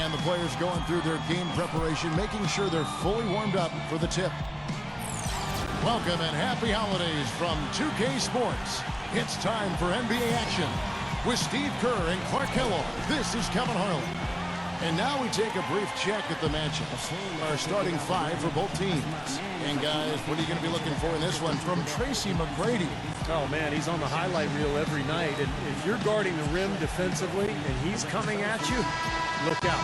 And the players going through their game preparation, making sure they're fully warmed up for the tip. Welcome and happy holidays from 2K Sports. It's time for NBA action. With Steve Kerr and Clark Kellogg, this is Kevin Harlan. And now we take a brief check at the matchups. Our starting five for both teams. And guys, what are you going to be looking for in this one from Tracy McGrady? Oh man, he's on the highlight reel every night. And if you're guarding the rim defensively and he's coming at you, look out.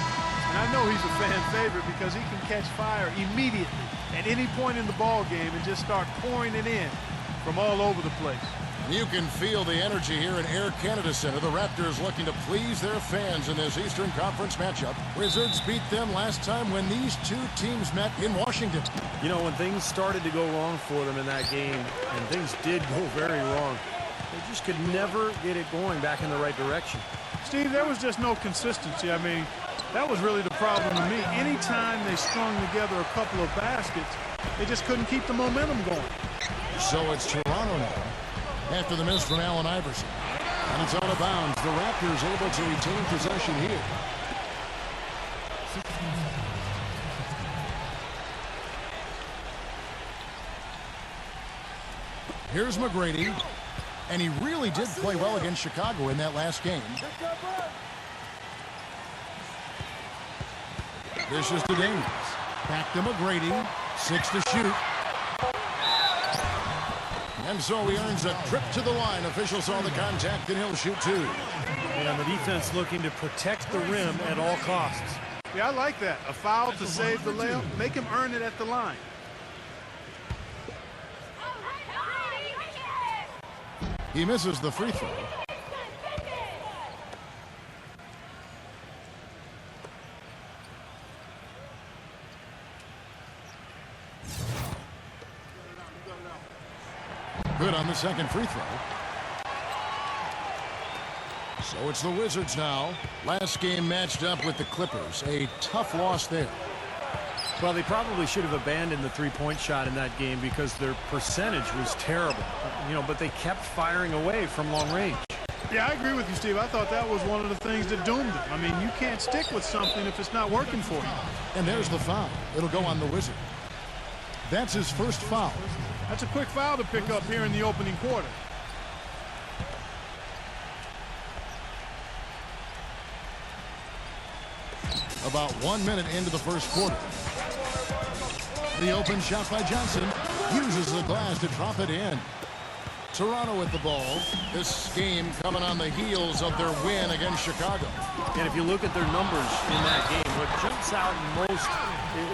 And I know he's a fan favorite because he can catch fire immediately at any point in the ball game and just start pouring it in from all over the place. You can feel the energy here at Air Canada Center. The Raptors looking to please their fans in this Eastern Conference matchup. Wizards beat them last time when these two teams met in Washington. You know, when things started to go wrong for them in that game, and things did go very wrong, they just could never get it going back in the right direction. Steve, there was just no consistency. I mean, that was really the problem to me. Anytime they strung together a couple of baskets, they just couldn't keep the momentum going. So it's Toronto now. After the miss from Allen Iverson. And it's out of bounds. The Raptors able to retain possession here. Here's McGrady. And he really did play well against Chicago in that last game. Dishes to Davis. Back to McGrady. 6 to shoot. And so he earns a trip to the line. Officials saw the contact, and he'll shoot two. And the defense looking to protect the rim at all costs. Yeah, I like that. A foul to save the layup. Make him earn it at the line. He misses the free throw. Good on the second free throw. So it's the Wizards now. Last game matched up with the Clippers. A tough loss there. Well, they probably should have abandoned the three-point shot in that game because their percentage was terrible. You know, but they kept firing away from long range. Yeah, I agree with you, Steve. I thought that was one of the things that doomed them. I mean, you can't stick with something if it's not working for you. And there's the foul. It'll go on the Wizard. That's his first foul. That's a quick foul to pick up here in the opening quarter. About 1 minute into the first quarter. The open shot by Johnson. Uses the glass to drop it in. Toronto with the ball. This game coming on the heels of their win against Chicago. And if you look at their numbers in that game, what jumps out most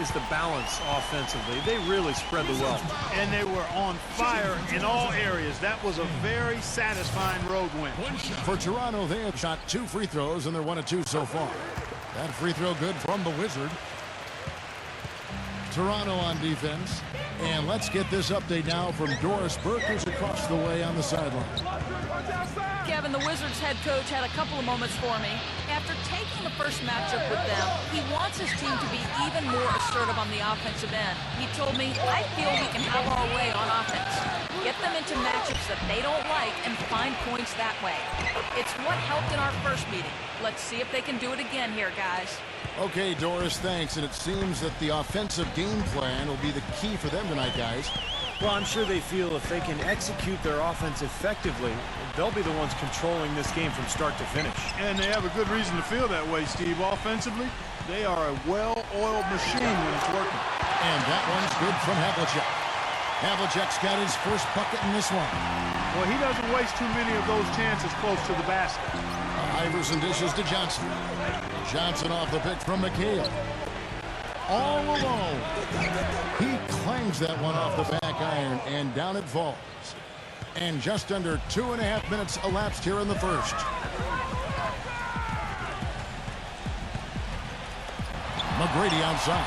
is the balance offensively. They really spread the wealth. And they were on fire in all areas. That was a very satisfying road win. For Toronto, they have shot 2 free throws, and they're 1 of 2 so far. That free throw good from the Wizard. Toronto on defense. And let's get this update now from Doris Burke, who's across the way on the sideline. Kevin, the Wizards head coach had a couple of moments for me. After taking the first matchup with them, he wants his team to be even more assertive on the offensive end. He told me, I feel we can have our way on offense. Get them into matchups that they don't like and find points that way. It's what helped in our first meeting. Let's see if they can do it again here, guys. Okay, Doris, thanks. And it seems that the offensive game plan will be the key for them tonight, guys. Well, I'm sure they feel if they can execute their offense effectively, they'll be the ones controlling this game from start to finish. And they have a good reason to feel that way, Steve. Offensively, they are a well-oiled machine when it's working. And that one's good from Havlicek. Havlicek's got his first bucket in this one. Well, he doesn't waste too many of those chances close to the basket. Iverson dishes to Johnson. Johnson off the pick from McHale. All alone. He clangs that one off the back iron, and down it falls. And just under 2.5 minutes elapsed here in the first. McGrady outside.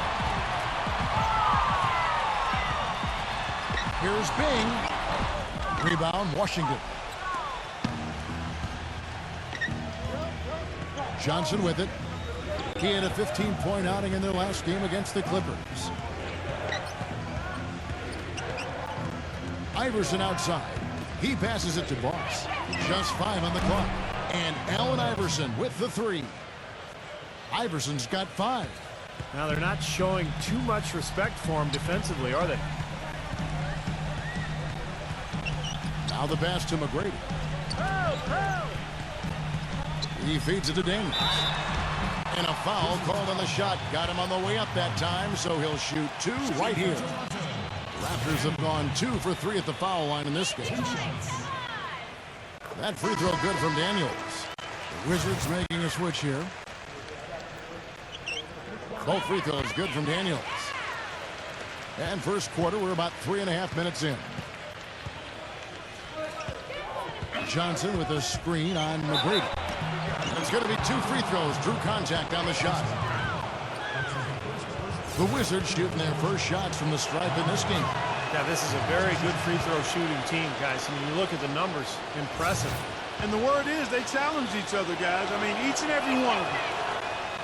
Here's Bing. Rebound, Washington. Johnson with it. He had a 15-point outing in their last game against the Clippers. Iverson outside. He passes it to Boss. Just 5 on the clock. And Allen Iverson with the 3. Iverson's got 5. Now they're not showing too much respect for him defensively, are they? Now the pass to McGrady. He feeds it to Daniels. And a foul called on the shot. Got him on the way up that time, so he'll shoot 2 right here. Raptors have gone 2 for 3 at the foul line in this game. That free throw good from Daniels. The Wizards making a switch here. Both free throws good from Daniels. And first quarter, we're about 3.5 minutes in. Johnson with a screen on McGrady. It's going to be 2 free throws. Drew contact on the shot. The Wizards shooting their first shots from the stripe in this game. Yeah, this is a very good free throw shooting team, guys. I mean, you look at the numbers, impressive. And the word is they challenge each other, guys. I mean, each and every one of them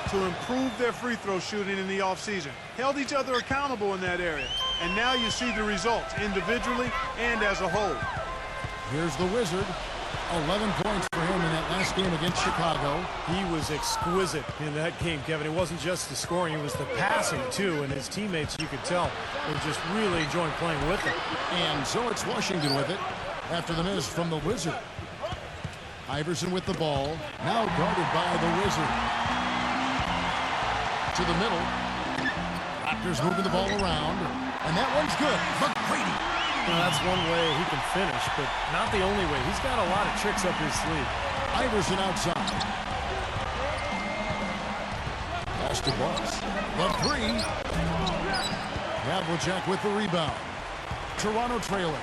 to improve their free throw shooting in the offseason. Held each other accountable in that area. And now you see the results individually and as a whole. Here's the Wizard. 11 points for him in that last game against Chicago. He was exquisite in that game, Kevin. It wasn't just the scoring, it was the passing, too. And his teammates, you could tell, were just really enjoying playing with him. And so it's Washington with it after the miss from the Wizard. Iverson with the ball. Now guarded by the Wizard. To the middle. Raptors moving the ball around. And that one's good. McGrady. Well, that's one way he can finish, but not the only way. He's got a lot of tricks up his sleeve. Iverson outside. Pass to Boss. The 3. Havlicek with the rebound. Toronto trailing.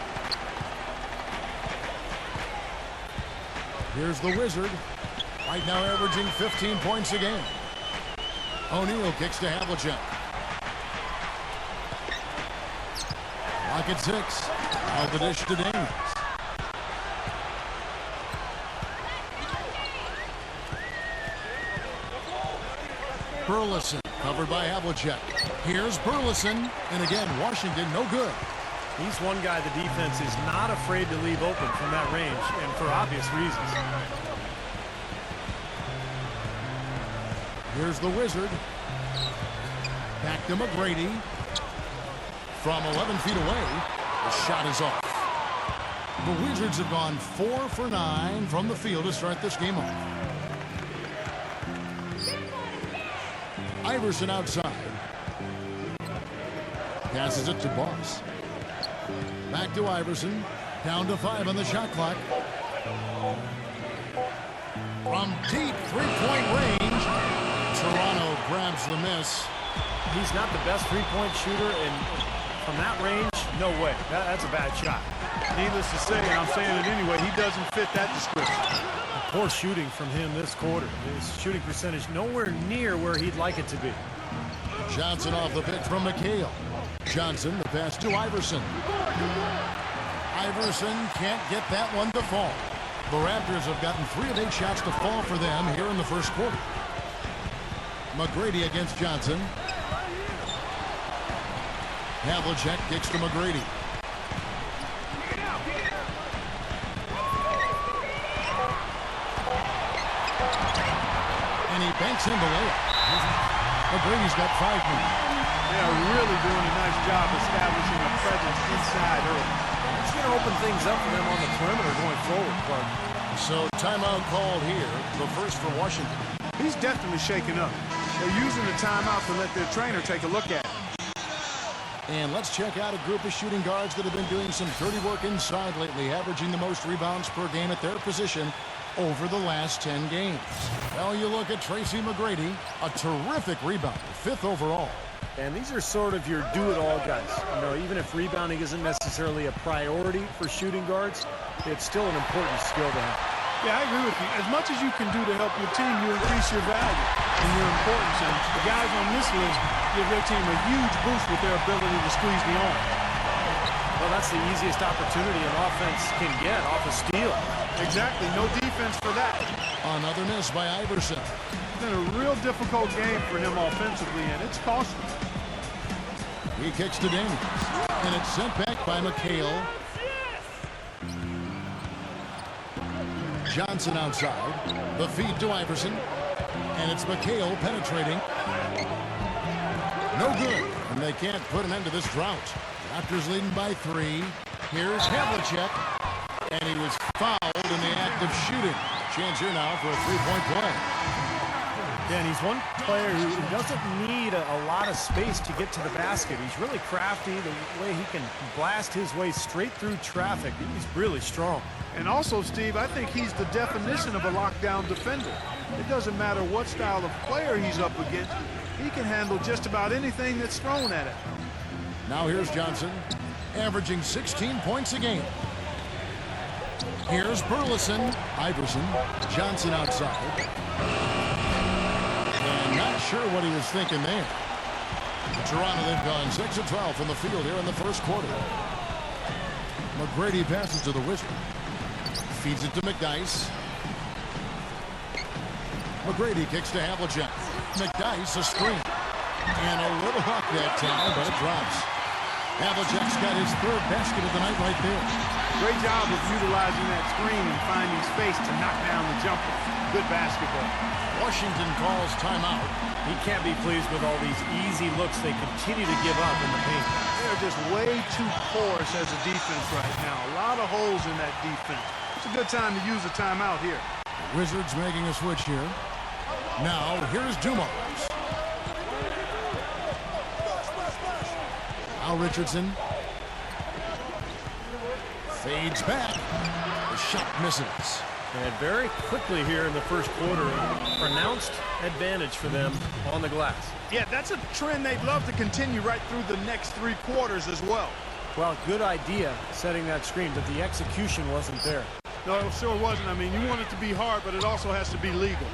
Here's the Wizard. Right now averaging 15 points a game. O'Neal kicks to Havlicek. Lock at 6. Out the dish to Daniels. Burleson covered by Havlicek. Here's Burleson. And again, Washington no good. He's one guy the defense is not afraid to leave open from that range, and for obvious reasons. Here's the Wizard. Back to McGrady. From 11 feet away, the shot is off. The Wizards have gone 4 for 9 from the field to start this game off. Iverson outside. Passes it to Boss. Back to Iverson. Down to 5 on the shot clock. From deep three-point range, Toronto grabs the miss. He's not the best three-point shooter, and from that range, no way. That's a bad shot. Needless to say, and I'm saying it anyway, he doesn't fit that description. Poor shooting from him this quarter. His shooting percentage nowhere near where he'd like it to be. Johnson off the pitch from McHale. Johnson, the pass to Iverson. Iverson can't get that one to fall. The Raptors have gotten 3 of 8 shots to fall for them here in the first quarter. McGrady against Johnson. Havlicek kicks to McGrady. And he banks in the layup. McGrady's got 5 minutes. They are really doing a nice job establishing a presence inside early. It's going to open things up for them on the perimeter going forward, Clark. So timeout called here, the first for Washington. He's definitely shaken up. They're using the timeout to let their trainer take a look at it. And let's check out a group of shooting guards that have been doing some dirty work inside lately, averaging the most rebounds per game at their position over the last 10 games. Well, you look at Tracy McGrady, a terrific rebounder, 5th overall. And these are sort of your do-it-all guys. You know, even if rebounding isn't necessarily a priority for shooting guards, it's still an important skill to have. Yeah, I agree with you. As much as you can do to help your team, you increase your value and your importance. And the guys on this list give their team a huge boost with their ability to squeeze the arm. Well, that's the easiest opportunity an offense can get off a steal. Exactly. No defense for that. Another miss by Iverson. It's been a real difficult game for him offensively, and it's costly. He kicks to Daniels, and it's sent back by McHale. Johnson outside. The feed to Iverson. And it's McHale penetrating. No good. And they can't put an end to this drought. Raptors leading by 3. Here's Havlicek. And he was fouled in the act of shooting. Chance here now for a three-point play. Yeah, and he's one player who doesn't need a lot of space to get to the basket. He's really crafty. The way he can blast his way straight through traffic, he's really strong. And also, Steve, I think he's the definition of a lockdown defender. It doesn't matter what style of player he's up against. He can handle just about anything that's thrown at him. Now here's Johnson, averaging 16 points a game. Here's Burleson, Iverson, Johnson outside. And not sure what he was thinking there. Toronto, they've gone 6 of 12 from the field here in the first quarter. McGrady passes to the Wizard. Feeds it to McDyess. McGrady kicks to Havlicek. McDyess, a screen. And a little luck that time, but it drops. Havlicek's got his 3rd basket of the night right there. Great job of utilizing that screen and finding space to knock down the jumper. Good basketball. Washington calls timeout. He can't be pleased with all these easy looks they continue to give up in the paint. They're just way too porous as a defense right now. A lot of holes in that defense. It's a good time to use a timeout here. The Wizards making a switch here. Now, here's Dumars. Now Richardson. Fades back. The shot misses. And very quickly here in the first quarter, a pronounced advantage for them on the glass. Yeah, that's a trend they'd love to continue right through the next 3 quarters as well. Well, good idea setting that screen, but the execution wasn't there. No, it sure wasn't. I mean, you want it to be hard, but it also has to be legal.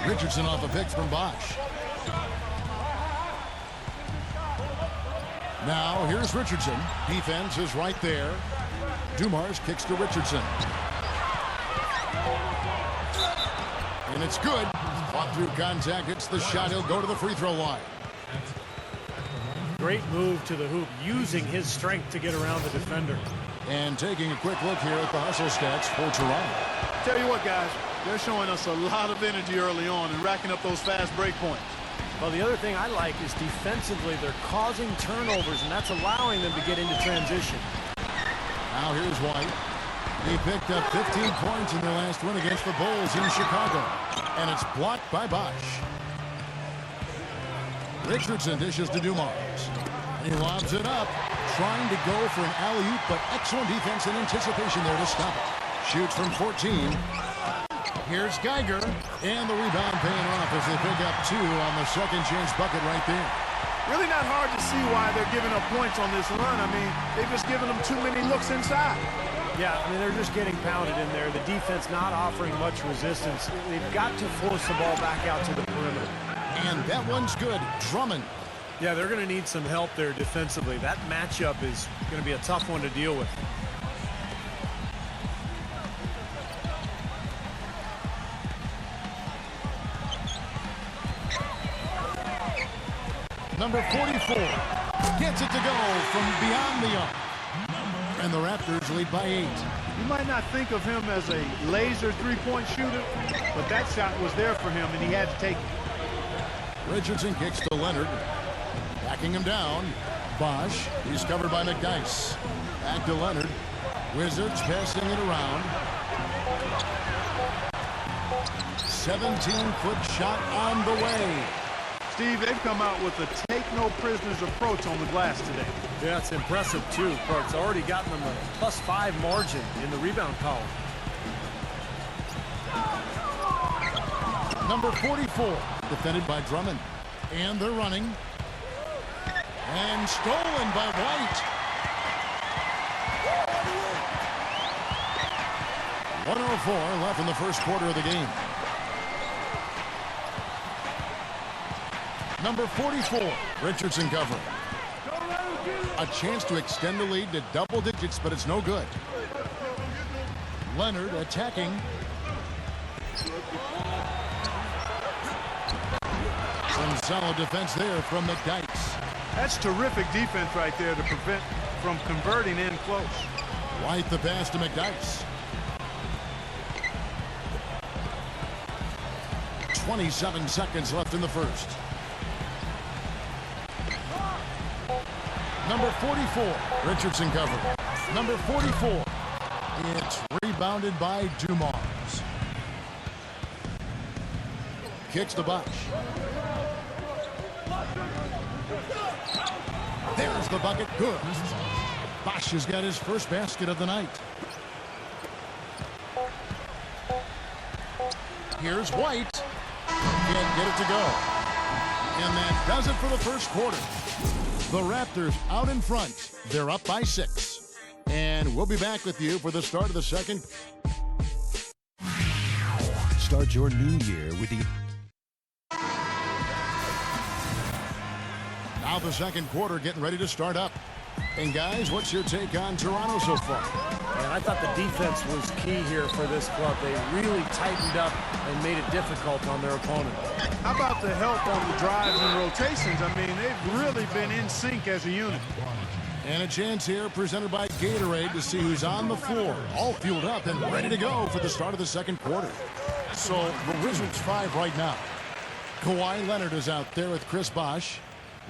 Richardson off a pick from Bosch. Now, here's Richardson. Defense is right there. Dumars kicks to Richardson. And it's good. Fought through contact. Hits the shot. He'll go to the free throw line. Great move to the hoop, using his strength to get around the defender. And taking a quick look here at the hustle stats for Toronto. Tell you what, guys, they're showing us a lot of energy early on and racking up those fast break points. Well, the other thing I like is defensively they're causing turnovers, and that's allowing them to get into transition. Now here's White. He picked up 15 points in their last win against the Bulls in Chicago. And it's blocked by Bosch. Richardson dishes to Dumars. And he lobs it up, trying to go for an alley-oop, but excellent defense and anticipation there to stop it. Shoots from 14. Here's Geiger, and the rebound paying off as they pick up 2 on the second chance bucket right there. Really not hard to see why they're giving up points on this run. I mean, they've just given them too many looks inside. Yeah, I mean, they're just getting pounded in there. The defense not offering much resistance. They've got to force the ball back out to the perimeter. And that one's good. Drummond. Yeah, they're going to need some help there defensively. That matchup is going to be a tough one to deal with. Number 44 gets it to go from beyond the arc. And the Raptors lead by 8. You might not think of him as a laser three-point shooter, but that shot was there for him, and he had to take it. Richardson kicks to Leonard. Backing him down. Bosch. He's covered by McDyess. Back to Leonard. Wizards passing it around. 17-foot shot on the way. Steve, they've come out with a take-no-prisoners approach on the glass today. Yeah, it's impressive, too. It's already gotten them a +5 margin in the rebound column. Number 44, defended by Drummond. And they're running. And stolen by White. 1:04 left in the first quarter of the game. Number 44, Richardson covering. A chance to extend the lead to double digits, but it's no good. Leonard attacking. Some solid defense there from McDyess. That's terrific defense right there to prevent from converting in close. White the pass to McDyess. 27 seconds left in the first. Number 44, Richardson covered. Number 44, it's rebounded by Dumars. Kicks to Bosch. There's the bucket, good. Bosch has got his first basket of the night. Here's White. Can't get it to go. And that does it for the first quarter. The Raptors out in front. They're up by 6. And we'll be back with you for the start of the second. Start your new year with the... Now the second quarter getting ready to start up. And guys, what's your take on Toronto so far? And I thought the defense was key here for this club. They really tightened up and made it difficult on their opponent. How about the help on the drives and rotations? I mean, they've really been in sync as a unit. And a chance here presented by Gatorade to see who's on the floor. All fueled up and ready to go for the start of the second quarter. So the Wizards 5 right now. Kawhi Leonard is out there with Chris Bosh.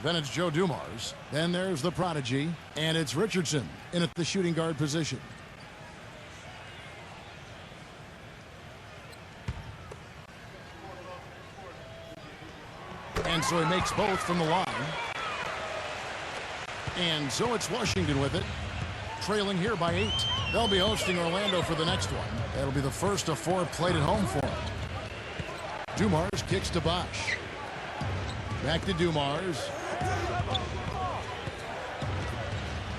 Then it's Joe Dumars. Then there's the prodigy. And it's Richardson in at the shooting guard position. And so he makes both from the line. And so it's Washington with it. Trailing here by 8. They'll be hosting Orlando for the next one. That'll be the first of 4 played at home for them. Dumars kicks to Bosh. Back to Dumars.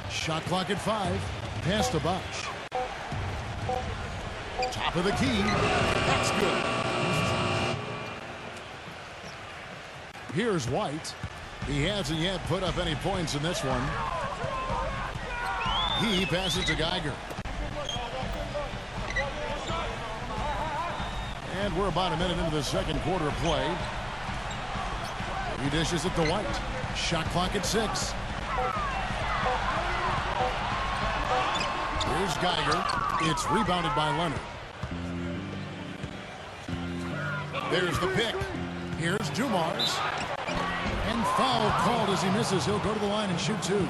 Shot clock at 5. Pass to Bosh. Top of the key. That's good. Here's White. He hasn't yet put up any points in this one. He passes to Geiger. And we're about a minute into the second quarter of play. He dishes it to White. Shot clock at 6. Here's Geiger. It's rebounded by Leonard. There's the pick. Here's Dumars. And foul called as he misses. He'll go to the line and shoot 2.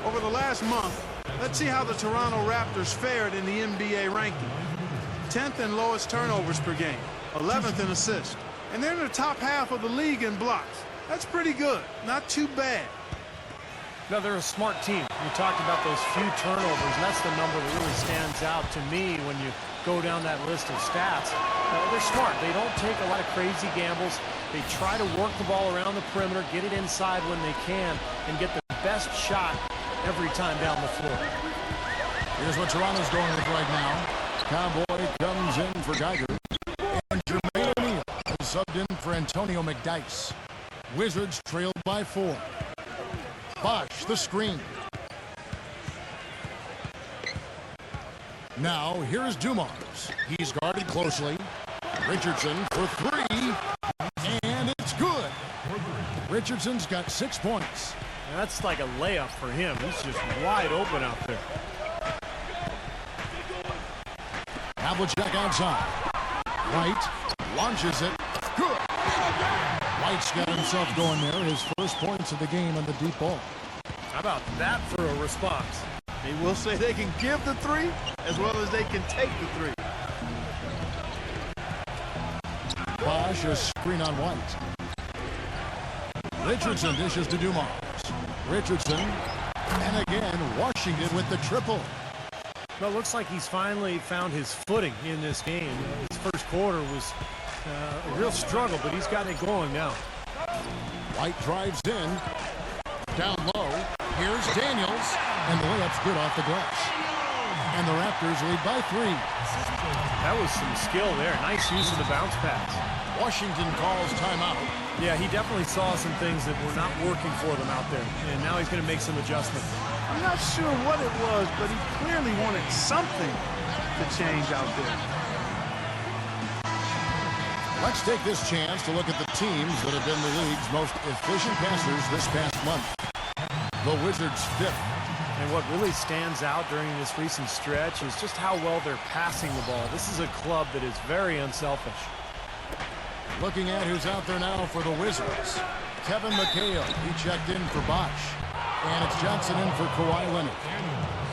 Over the last month, let's see how the Toronto Raptors fared in the NBA ranking. 10th in lowest turnovers per game, 11th in assists, and they're in the top half of the league in blocks. That's pretty good, not too bad. No, they're a smart team. We talked about those few turnovers, and that's the number that really stands out to me when you go down that list of stats. They're smart. They don't take a lot of crazy gambles. They try to work the ball around the perimeter, get it inside when they can, and get the best shot every time down the floor. Here's what Toronto's going with right now. Cowboy comes in for Geiger. And Jermaine O'Neal is subbed in for Antonio McDyess. Wizards trailed by 4. Bosh the screen. Now here's Dumars. He's guarded closely. Richardson for 3. And it's good. Richardson's got 6 points. That's like a layup for him. He's just wide open out there. Havlicek outside. White launches it. Good. White's got himself going there. His first points of the game on the deep ball. How about that for a response? They will say they can give the 3 as well as they can take the 3. Bosh a screen on White. Richardson dishes to Dumars. Richardson. And again, Washington with the triple. Well, it looks like he's finally found his footing in this game. His first quarter was a real struggle, but he's got it going now. White drives in. Down low. Here's Daniels. And the layup's good off the glass. And the Raptors lead by 3. That was some skill there. Nice use of the bounce pass. Washington calls timeout. Yeah, he definitely saw some things that were not working for them out there. And now he's going to make some adjustments. I'm not sure what it was, but he clearly wanted something to change out there. Let's take this chance to look at the teams that have been the league's most efficient passers this past month. The Wizards 5th. And what really stands out during this recent stretch is just how well they're passing the ball. This is a club that is very unselfish. Looking at who's out there now for the Wizards. Kevin McHale, he checked in for Bosch. And it's Johnson in for Kawhi Leonard.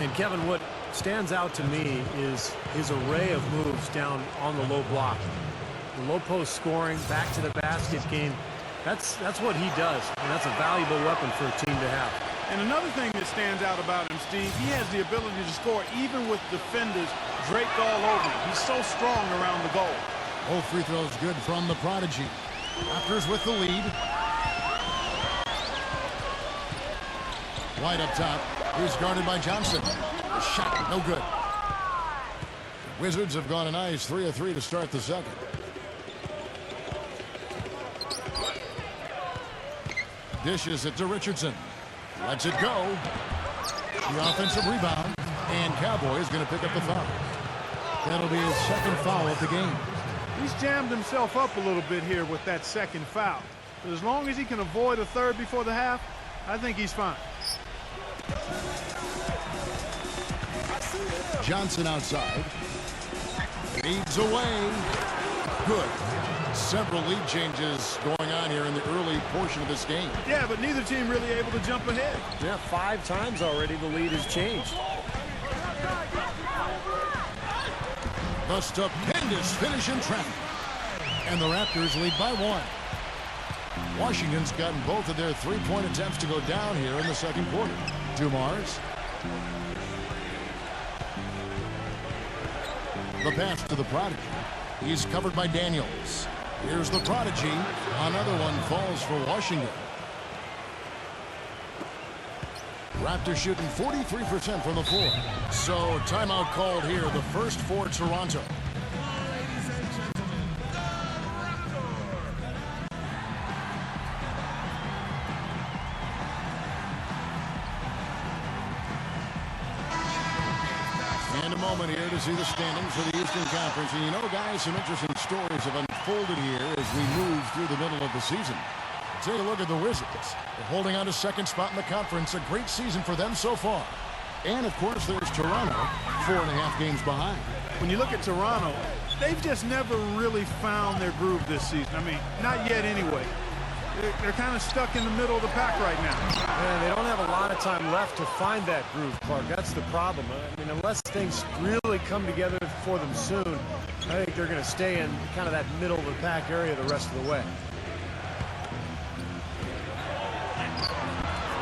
And Kevin, what stands out to me is his array of moves down on the low block. The low post scoring, back to the basket game. That's what he does, and that's a valuable weapon for a team to have. And another thing that stands out about him, Steve, he has the ability to score even with defenders draped all over him. He's so strong around the goal. Both free throws good from the prodigy. Raptors with the lead. White up top. He's guarded by Johnson. The shot, no good. The Wizards have gone a nice 3 of 3 to start the second. Dishes it to Richardson. Lets it go. The offensive rebound. And Cowboy is going to pick up the foul. That'll be his second foul of the game. He's jammed himself up a little bit here with that second foul. But as long as he can avoid a third before the half, I think he's fine. Johnson outside. Leads away. Good. Several lead changes going on here in the early portion of this game. Yeah, but neither team really able to jump ahead. Yeah, 5 times already the lead has changed. The stupendous finish in traffic. And the Raptors lead by 1. Washington's gotten both of their three-point attempts to go down here in the second quarter. Dumars. The pass to the prodigy. He's covered by Daniels. Here's the prodigy. Another one falls for Washington. Raptors shooting 43% from the floor. So timeout called here, the first for Toronto. And a moment here to see the standings for the Eastern Conference. And you know, guys, some interesting stories have unfolded here as we move through the middle of the season. Take a look at the Wizards. They're holding on to second spot in the conference. A great season for them so far. And, of course, there's Toronto, 4.5 games behind. When you look at Toronto, they've just never really found their groove this season. I mean, not yet anyway. They're kind of stuck in the middle of the pack right now. Yeah, they don't have a lot of time left to find that groove, Clark. That's the problem. I mean, unless things really come together for them soon, I think they're going to stay in kind of that middle of the pack area the rest of the way.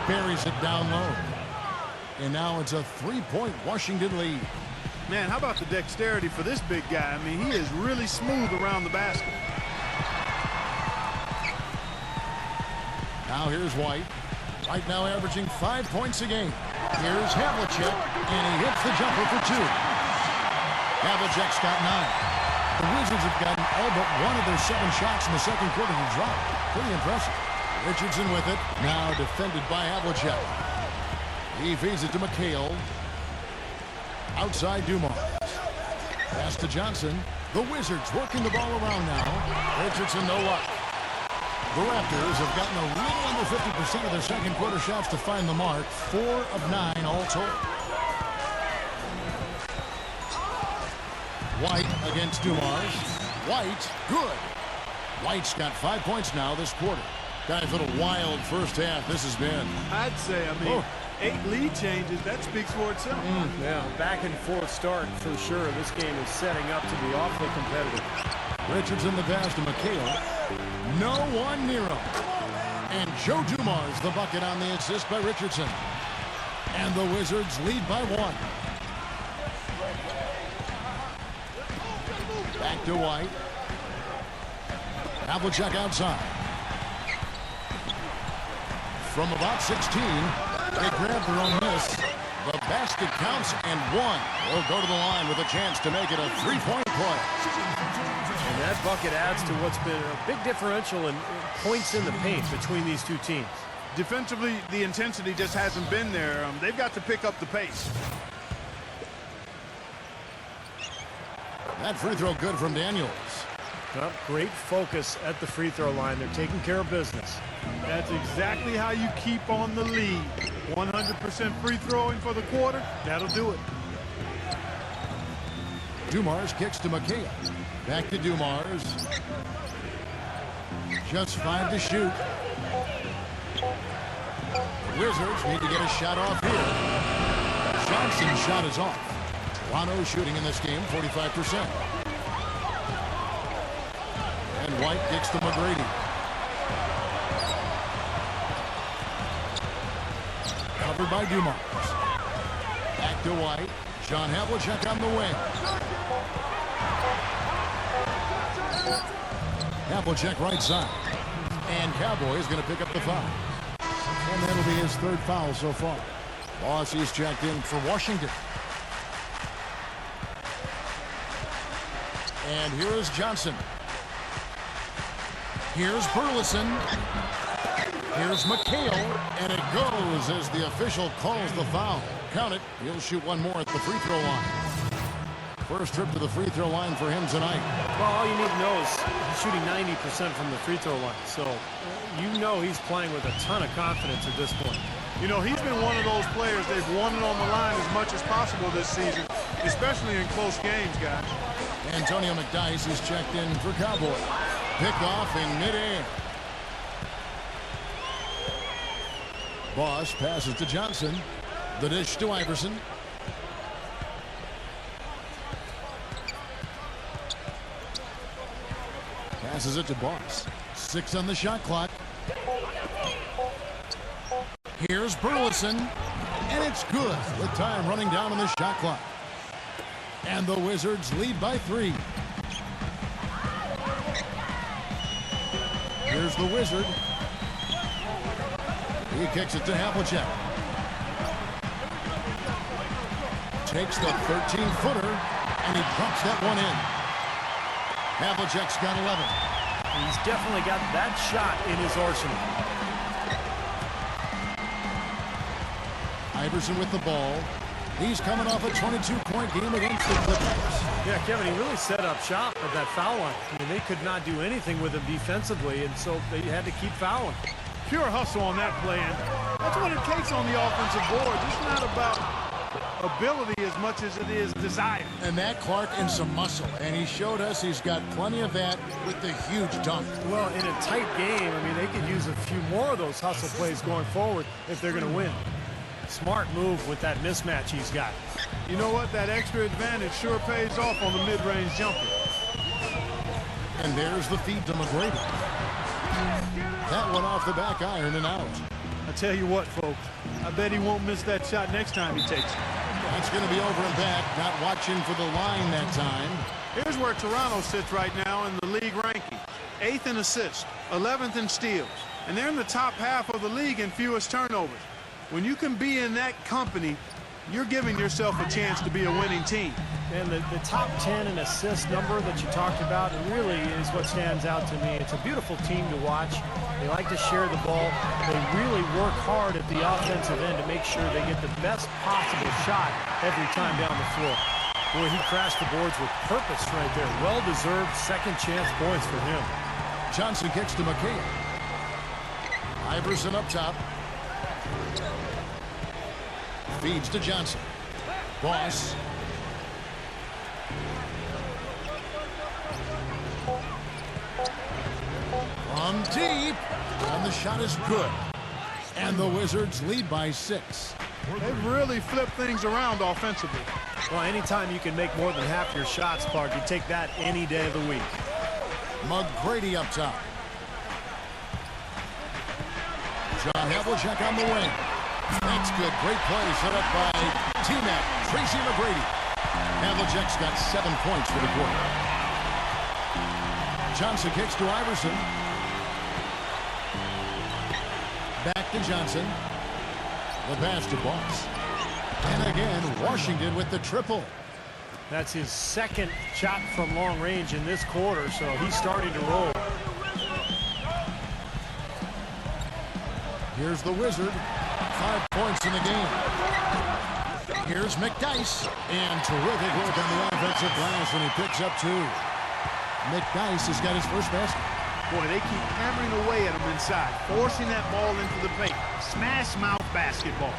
Buries it down low. And now it's a 3-point Washington lead. Man, how about the dexterity for this big guy? I mean, he is really smooth around the basket. Now here's White. White now averaging 5 points a game. Here's Havlicek, and he hits the jumper for 2. Havlicek's got 9. The Wizards have gotten all but one of their 7 shots in the second quarter to drop. Pretty impressive. Richardson with it. Now defended by Havlicek. He feeds it to McHale. Outside Dumars. Pass to Johnson. The Wizards working the ball around now. Richardson no luck. The Raptors have gotten a little under 50% of their second quarter shots to find the mark. 4 of 9 all told. White against Dumars. White, good. White's got 5 points now this quarter. Guys, a little wild first half this has been. I'd say, 8 lead changes, that speaks for itself. Yeah, back and forth start for sure. This game is setting up to be awfully competitive. Richardson the pass to McHale. No one near him. And Joe Dumars the bucket on the assist by Richardson. And the Wizards lead by 1. Back to White. Havlicek outside. From about 16, they grab their own miss. The basket counts and 1. They'll go to the line with a chance to make it a 3-point play. And that bucket adds to what's been a big differential in points in the paint between these two teams. Defensively, the intensity just hasn't been there. They've got to pick up the pace. That free throw good from Daniels. Well, great focus at the free throw line. They're taking care of business. That's exactly how you keep on the lead. 100% free throwing for the quarter, that'll do it. Dumars kicks to McHale. Back to Dumars. Just 5 to shoot. The Wizards need to get a shot off here. Johnson's shot is off. Toronto shooting in this game 45%. And White kicks to McGrady. Covered by Dumars. Back to White. John Havlicek on the wing. Havlicek right side. And Cowboys going to pick up the foul. And that'll be his 3rd foul so far. Boss is checked in for Washington. And here is Johnson. Here's Burleson. Here's McHale. And it goes as the official calls the foul. Count it. He'll shoot one more at the free throw line. First trip to the free throw line for him tonight. Well, all you need to know is he's shooting 90% from the free throw line. So you know he's playing with a ton of confidence at this point. You know, he's been one of those players. They've won it on the line as much as possible this season, especially in close games, guys. Antonio McDyess is checked in for Cowboy. Picked off in midair. Boss passes to Johnson. The dish to Iverson. Passes it to Boss. 6 on the shot clock. Here's Burleson. And it's good with time running down on the shot clock. And the Wizards lead by 3. Here's the Wizard. He kicks it to Havlicek. Takes the 13-footer, and he drops that one in. Havlicek's got 11. He's definitely got that shot in his arsenal. Iverson with the ball. He's coming off a 22-point game against the Clippers. Yeah, Kevin, he really set up shop at that foul line. I mean, they could not do anything with him defensively, and so they had to keep fouling. Pure hustle on that play, and that's what it takes on the offensive board. It's not about ability as much as it is desire. And that Clark and some muscle, and he showed us he's got plenty of that with the huge dunk. Well, in a tight game, I mean, they could use a few more of those hustle plays going forward if they're going to win. Smart move with that mismatch he's got. You know what? That extra advantage sure pays off on the mid-range jumper. And there's the feed to McGrady. That one off the back iron and out. I tell you what, folks, I bet he won't miss that shot next time he takes it. That's going to be over and back. Not watching for the line that time. Here's where Toronto sits right now in the league ranking. 8th in assists, 11th in steals, and they're in the top half of the league in fewest turnovers. When you can be in that company, you're giving yourself a chance to be a winning team. And the top 10 in assist number that you talked about really is what stands out to me. It's a beautiful team to watch. They like to share the ball. They really work hard at the offensive end to make sure they get the best possible shot every time down the floor. Boy, he crashed the boards with purpose right there. Well-deserved second chance points for him. Johnson kicks to McHale. Iverson up top. Feeds to Johnson. Boss. From deep. And the shot is good. And the Wizards lead by 6. They've really flipped things around offensively. Well, anytime you can make more than half your shots, Clark, you take that any day of the week. McGrady up top. John Havlicek on the wing. That's good. Great play set up by T-Mac, Tracy McGrady. Havlicek's got 7 points for the quarter. Johnson kicks to Iverson. Back to Johnson. The pass to Boss. And again, Washington with the triple. That's his second shot from long range in this quarter, so he's starting to roll. Here's the Wizard. 5 points in the game. Here's McDyess. And terrific work on the offensive glass when he picks up 2. McDyess has got his first basket. Boy, they keep hammering away at him inside, forcing that ball into the paint. Smash mouth basketball.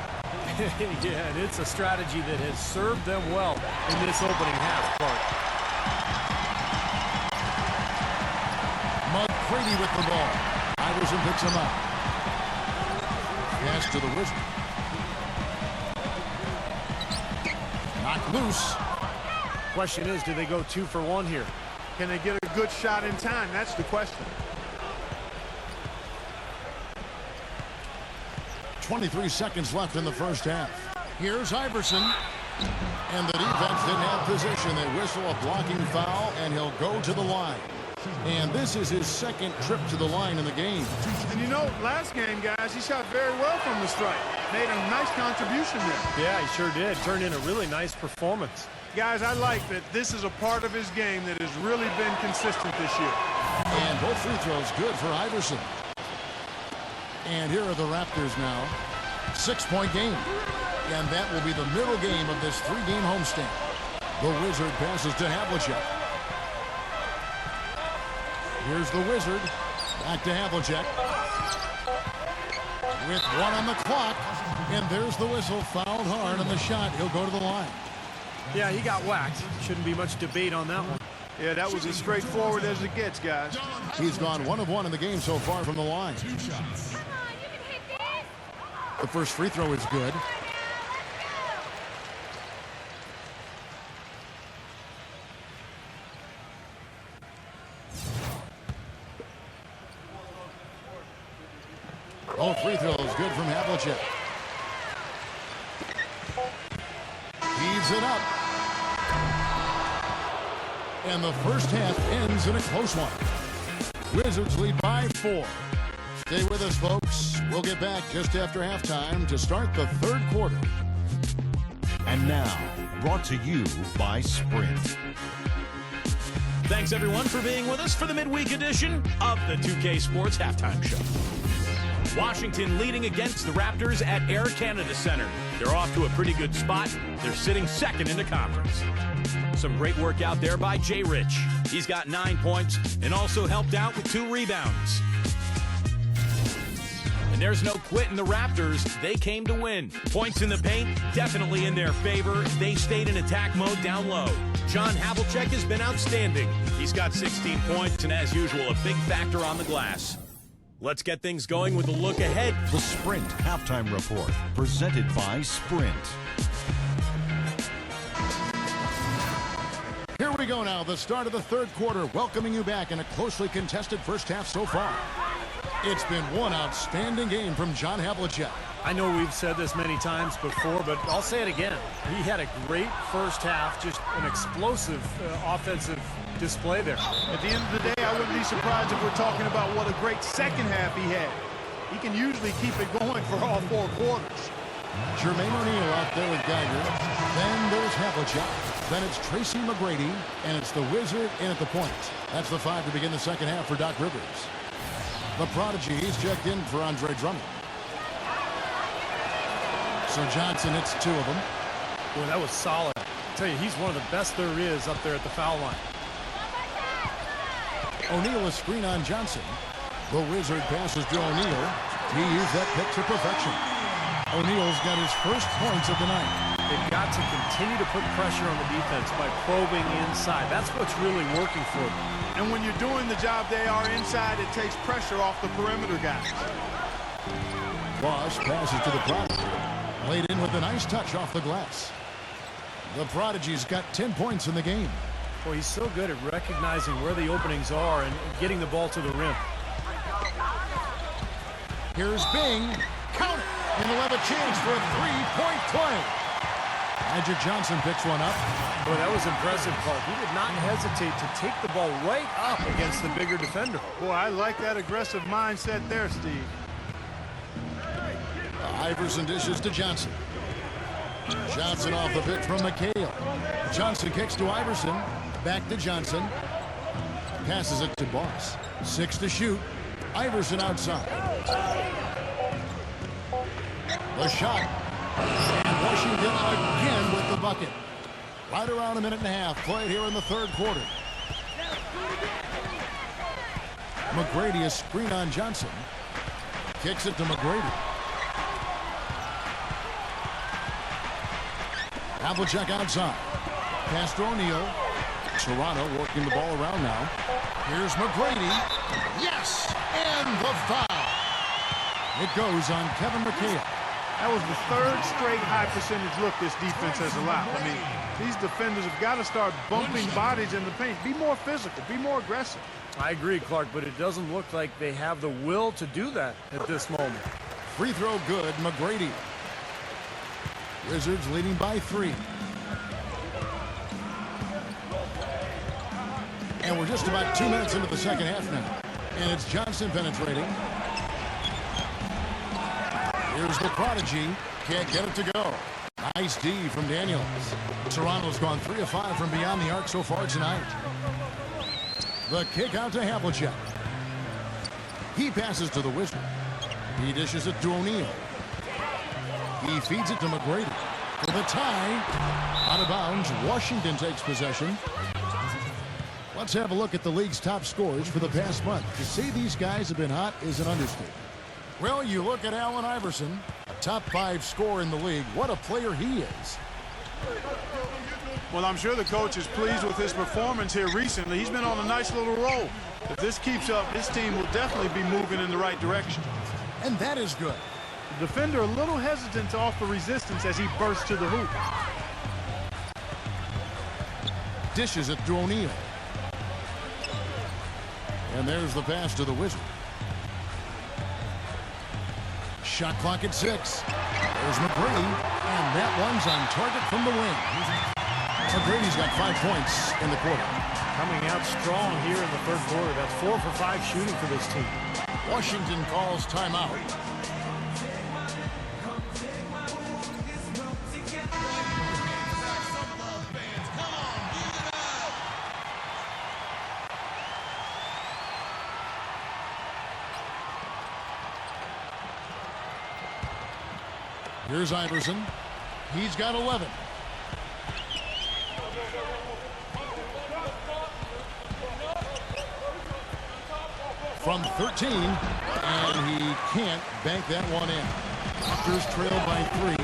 Yeah, and it's a strategy that has served them well in this opening half, Clark. McGrady with the ball. Iverson picks him up. Pass to the Wizard. Knocked loose. Question is, do they go 2 for 1 here? Can they get a good shot in time? That's the question. 23 seconds left in the first half. Here's Iverson. And the defense didn't have position. They whistle a blocking foul, and he'll go to the line. And this is his second trip to the line in the game. And you know, last game, guys, he shot very well from the stripe. Made a nice contribution there. Yeah, he sure did. Turned in a really nice performance. Guys, I like that this is a part of his game that has really been consistent this year. And both free throws good for Iverson. And here are the Raptors now. 6-point game. And that will be the middle game of this 3-game homestand. The Wizard passes to Havlicek. Here's the Wizard. Back to Havlicek. With 1 on the clock. And there's the whistle. Fouled hard on the shot. He'll go to the line. Yeah, he got whacked. Shouldn't be much debate on that one. Yeah, that was as straightforward as it gets, guys. He's gone 1 of 1 in the game so far from the line. The first free throw is good. Oh, free throw is good from Havlicek. Heaves it up. And the first half ends in a close one. Wizards lead by 4. Stay with us, folks. We'll get back just after halftime to start the third quarter. And now, brought to you by Sprint. Thanks, everyone, for being with us for the midweek edition of the 2K Sports Halftime Show. Washington leading against the Raptors at Air Canada Center. They're off to a pretty good spot. They're sitting second in the conference. Some great work out there by Jay Rich. He's got 9 points and also helped out with 2 rebounds. And there's no quit in the Raptors. They came to win. Points in the paint, definitely in their favor. They stayed in attack mode down low. John Havlicek has been outstanding. He's got 16 points and, as usual, a big factor on the glass. Let's get things going with a look ahead. The Sprint Halftime Report, presented by Sprint. Here we go now, the start of the third quarter, welcoming you back in a closely contested first half so far. It's been one outstanding game from John Havlicek. I know we've said this many times before, but I'll say it again. He had a great first half, just an explosive offensive display there. At the end of the day, I wouldn't be surprised if we're talking about what a great second half he had. He can usually keep it going for all 4 quarters. Jermaine O'Neal out there with Geiger. Then there's Havlicek. Then it's Tracy McGrady, and it's the Wizard in at the point. That's the 5 to begin the second half for Doc Rivers. The Prodigy, he's checked in for Andre Drummond. So Johnson hits 2 of them. Boy, that was solid. I tell you, he's one of the best there is up there at the foul line. O'Neal a screen on Johnson. The Wizard passes to O'Neal. He used that pick to perfection. O'Neal's got his first points of the night. They've got to continue to put pressure on the defense by probing inside. That's what's really working for them. And when you're doing the job they are inside, it takes pressure off the perimeter guys. Boss passes to the Prodigy. Laid in with a nice touch off the glass. The Prodigy's got 10 points in the game. Boy, he's so good at recognizing where the openings are and getting the ball to the rim. Here's Bing. Count it. And he'll have a chance for a 3-point play. Magic Johnson picks one up. Boy, that was impressive, Paul. He did not hesitate to take the ball right up against the bigger defender. Boy, I like that aggressive mindset there, Steve. Iverson dishes to Johnson. Johnson off the pick from McHale. Johnson kicks to Iverson. Back to Johnson. Passes it to Boss. 6 to shoot. Iverson outside. The shot. And Washington again with the bucket. Right around a minute and a half played here in the third quarter. McGrady a screen on Johnson. Kicks it to McGrady. Havlicek outside. Pass to O'Neal. Toronto working the ball around now. Here's McGrady. Yes, and the foul. It goes on Kevin McHale. That was the third straight high percentage look this defense has allowed. I mean, these defenders have got to start bumping bodies in the paint. Be more physical, be more aggressive. I agree, Clark, but it doesn't look like they have the will to do that at this moment. Free throw good, McGrady. Wizards leading by 3. And we're just about 2 minutes into the second half now. And it's Johnson penetrating. Here's the prodigy. Can't get it to go. Nice D from Daniels. Toronto's gone 3 of 5 from beyond the arc so far tonight. The kick out to Havlicek. He passes to the Wizard. He dishes it to O'Neal. He feeds it to McGrady. For the tie. Out of bounds. Washington takes possession. Let's have a look at the league's top scorers for the past month. To say these guys have been hot is an understatement. Well, you look at Allen Iverson, a top 5 scorer in the league. What a player he is. Well, I'm sure the coach is pleased with his performance here recently. He's been on a nice little roll. If this keeps up, his team will definitely be moving in the right direction. And that is good. The defender a little hesitant to offer resistance as he bursts to the hoop. Dishes it to O'Neal. And there's the pass to the Wizard. Shot clock at 6. There's McGrady, and that one's on target from the wing. McGrady's got 5 points in the quarter. Coming out strong here in the third quarter. That's 4 for 5 shooting for this team. Washington calls timeout. Here's Iverson. He's got 11. From 13, and he can't bank that one in. Raptors trail by 3.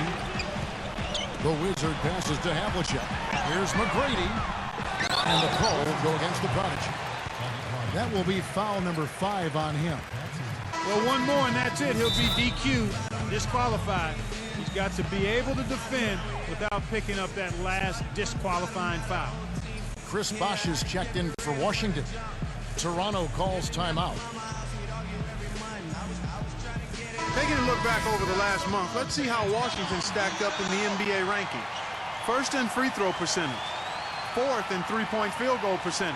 The Wizard passes to Havlicek. Here's McGrady, and the call will go against the prodigy. That will be foul number 5 on him. Well, one more and that's it. He'll be DQ'd, disqualified. He's got to be able to defend without picking up that last disqualifying foul. Chris Bosh is checked in for Washington. Toronto calls timeout. Taking a look back over the last month, let's see how Washington stacked up in the NBA ranking. First in free throw percentage, 4th in three-point field goal percentage.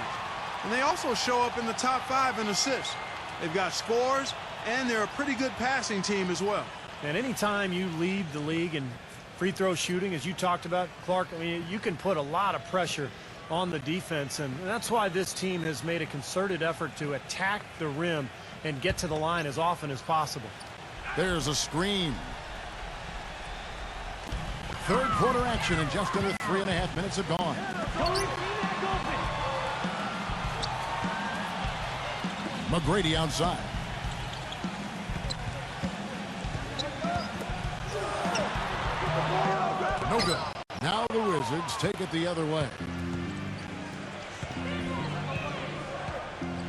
And they also show up in the top 5 in assists. They've got scores, and they're a pretty good passing team as well. And anytime you lead the league in free throw shooting, as you talked about, Clark, I mean, you can put a lot of pressure on the defense, and that's why this team has made a concerted effort to attack the rim and get to the line as often as possible. There's a screen. Third quarter action, and just under 3.5 minutes have gone. McGrady outside. No good. Now the Wizards take it the other way.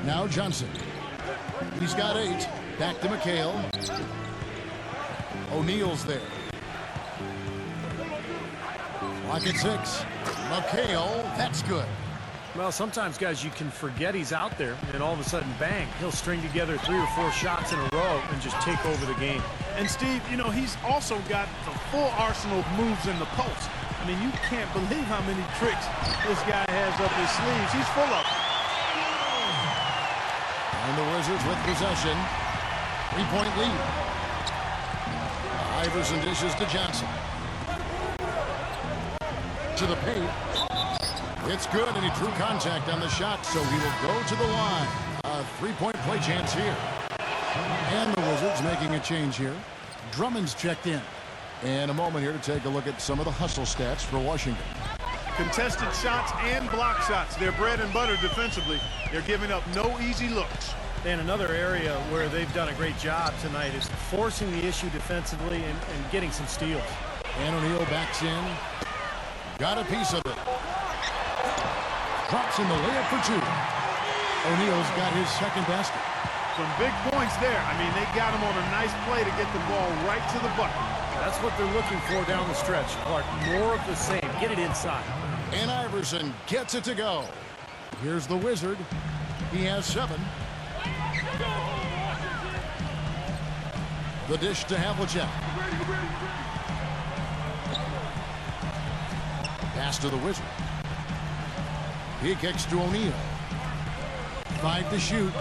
Now Johnson. He's got 8. Back to McHale. O'Neal's there. Clock at 6. McHale, that's good. Well, sometimes, guys, you can forget he's out there, and all of a sudden, bang, he'll string together 3 or 4 shots in a row and just take over the game. And, Steve, you know, he's also got the full arsenal of moves in the post. I mean, you can't believe how many tricks this guy has up his sleeves. He's full of them. And the Wizards with possession. 3-point lead. Iverson dishes to Johnson. To the paint. It's good, and he drew contact on the shot, so he will go to the line. A 3-point play chance here. And the Wizards making a change here. Drummond's checked in. And a moment here to take a look at some of the hustle stats for Washington. Contested shots and block shots. They're bread and butter defensively. They're giving up no easy looks. And another area where they've done a great job tonight is forcing the issue defensively and getting some steals. And O'Neal backs in. Got a piece of it. Drops in the layup for 2. O'Neal's got his second basket. Some big points there. I mean, they got him on a nice play to get the ball right to the bucket. That's what they're looking for down the stretch, Clark. More of the same. Get it inside. And Iverson gets it to go. Here's the Wizard. He has 7. The dish to Havlicek. Pass to the Wizard. He kicks to O'Neal. 5 to shoot.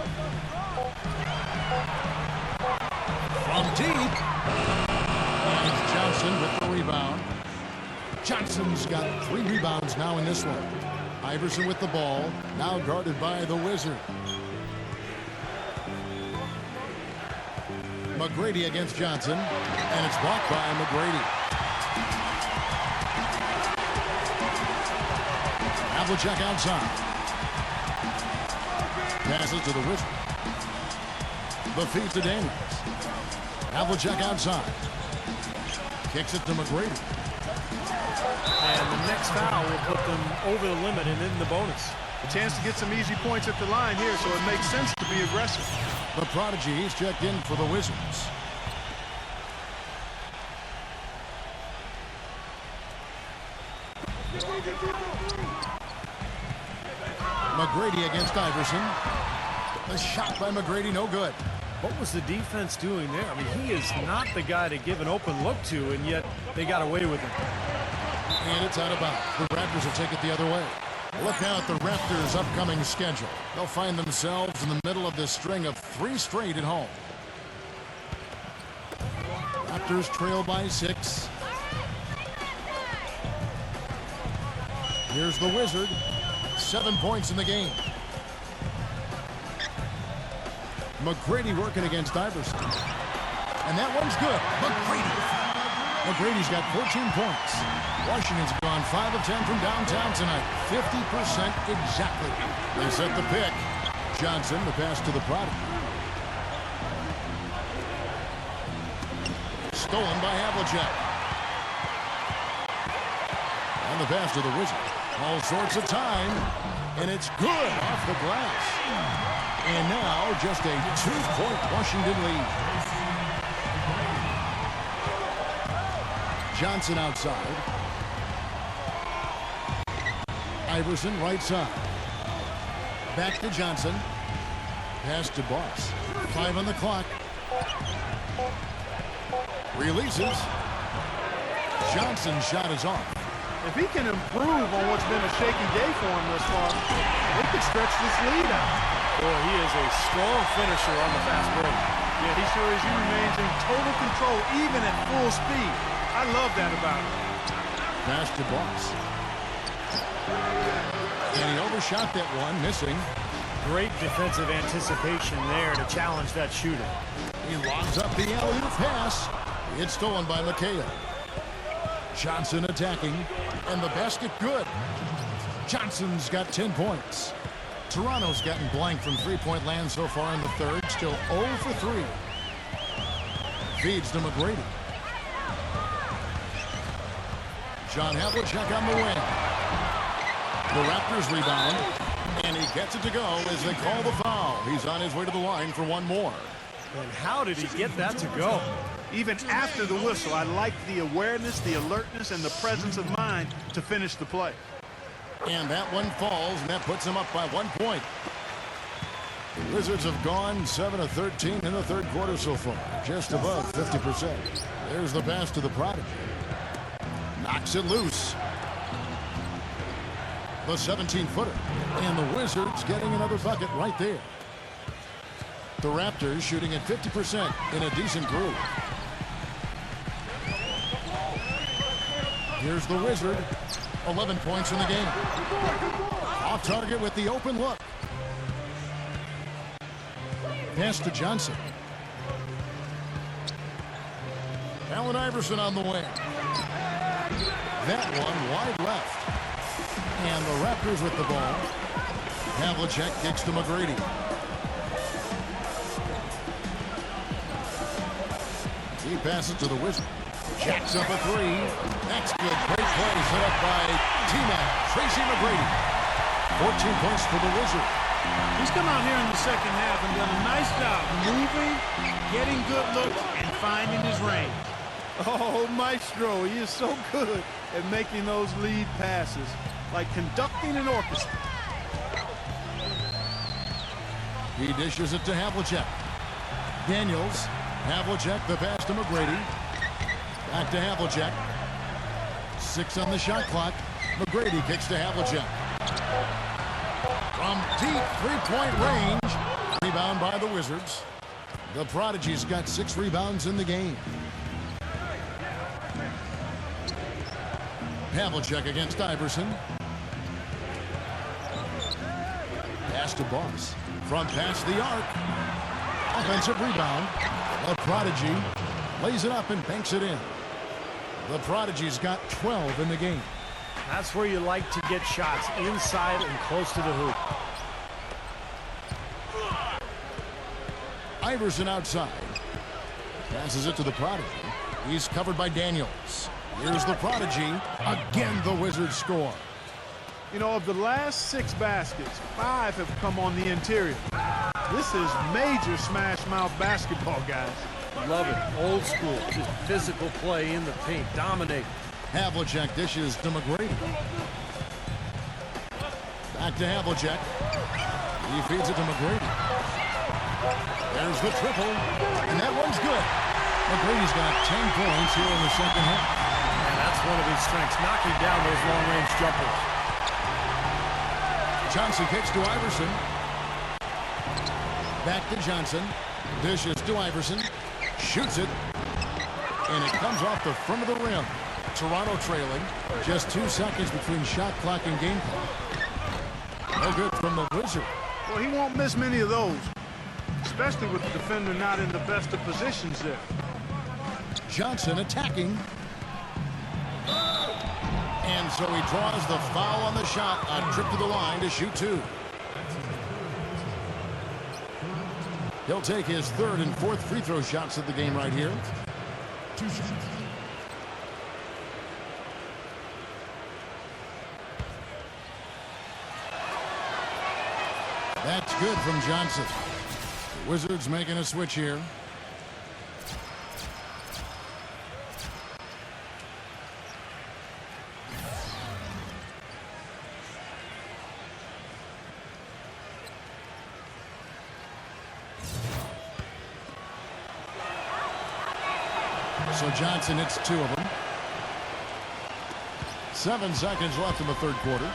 From deep. And Johnson with the rebound. Johnson's got 3 rebounds now in this one. Iverson with the ball. Now guarded by the Wizard. McGrady against Johnson. And it's blocked by McGrady. Havlicek outside. Passes to the Wizard. The feed to Daniels. Havlicek outside. Kicks it to McGrady. And the next foul will put them over the limit and in the bonus. A chance to get some easy points at the line here, so it makes sense to be aggressive. The prodigy is checked in for the Wizards. McGrady against Iverson. The shot by McGrady, no good. What was the defense doing there? I mean, he is not the guy to give an open look to, and yet they got away with it. And it's out of bounds. The Raptors will take it the other way. Look now at the Raptors' upcoming schedule. They'll find themselves in the middle of this string of 3 straight at home. Raptors trail by 6. Here's the Wizard. 7 points in the game. McGrady working against Iverson. And that one's good. McGrady's got 14 points. Washington's gone 5 of 10 from downtown tonight. 50% exactly. They set the pick. Johnson, the pass to the prodigy. Stolen by Havlicek. And the pass to the Wizard. All sorts of time. And it's good off the glass. And now just a 2-point Washington lead. Johnson outside. Iverson right side. Back to Johnson. Pass to Boss. 5 on the clock. Releases. Johnson's shot is off. If he can improve on what's been a shaky day for him thus far, they could stretch this lead out. Boy, he is a strong finisher on the fast break. Yeah, he sure is. He remains in total control, even at full speed. I love that about him. Pass to Boss. And he overshot that one, missing. Great defensive anticipation there to challenge that shooter. He lobs up the alley-oop pass. It's stolen by McHale. Johnson attacking, and the basket good. Johnson's got 10 points. Toronto's gotten blank from three-point land so far in the third. Still 0 for 3. Feeds to McGrady. John Havlicek on the wing. The Raptors rebound, and he gets it to go as they call the foul. He's on his way to the line for one more. And how did he get that to go? Even after the whistle, I like the awareness, the alertness, and the presence of mind to finish the play. And that one falls, and that puts him up by 1 point. The Wizards have gone 7 of 13 in the third quarter so far, just above 50%. There's the pass to the prodigy. Knocks it loose. The 17-footer. And the Wizards getting another bucket right there. The Raptors shooting at 50% in a decent group. Here's the Wizard. 11 points in the game. Off target with the open look. Pass to Johnson. Allen Iverson on the wing. That one wide left. And the Raptors with the ball. Havlicek kicks to McGrady. He passes to the Wizard. Jacks up a 3. That's good. Great play set up by T-Mac, Tracy McGrady. 14 points for the Wizard. He's come out here in the second half and done a nice job moving, getting good looks, and finding his range. Oh, Maestro, he is so good at making those lead passes, like conducting an orchestra. He dishes it to Havlicek. Daniels. Havlicek, the pass to McGrady. Back to Havlicek. 6 on the shot clock. McGrady kicks to Havlicek. From deep three-point range. Rebound by the Wizards. The Prodigy's got 6 rebounds in the game. Havlicek against Iverson. Pass to Boss. From past the arc. Offensive rebound. The Prodigy lays it up and banks it in. The Prodigy's got 12 in the game. That's where you like to get shots, inside and close to the hoop. Iverson outside. Passes it to the Prodigy. He's covered by Daniels. Here's the Prodigy. Again, the Wizards score. You know, of the last 6 baskets, 5 have come on the interior. This is major smash mouth basketball, guys. Love it. Old school. Just physical play in the paint. Dominate. Havlicek dishes to McGrady. Back to Havlicek. He feeds it to McGrady. There's the triple. And that one's good. McGrady's got 10 points here in the second half. And that's one of his strengths, knocking down those long-range jumpers. Johnson kicks to Iverson. Back to Johnson. Dishes to Iverson. Shoots it. And it comes off the front of the rim. Toronto trailing. Just 2 seconds between shot clock and game clock. No good from the Wizard. Well, he won't miss many of those, especially with the defender not in the best of positions there. Johnson attacking. And so he draws the foul on the shot. A trip to the line to shoot 2. He'll take his 3rd and 4th free throw shots of the game right here. 2 shots. That's good from Johnson. The Wizards making a switch here. So Johnson hits 2 of them. 7 seconds left in the 3rd quarter.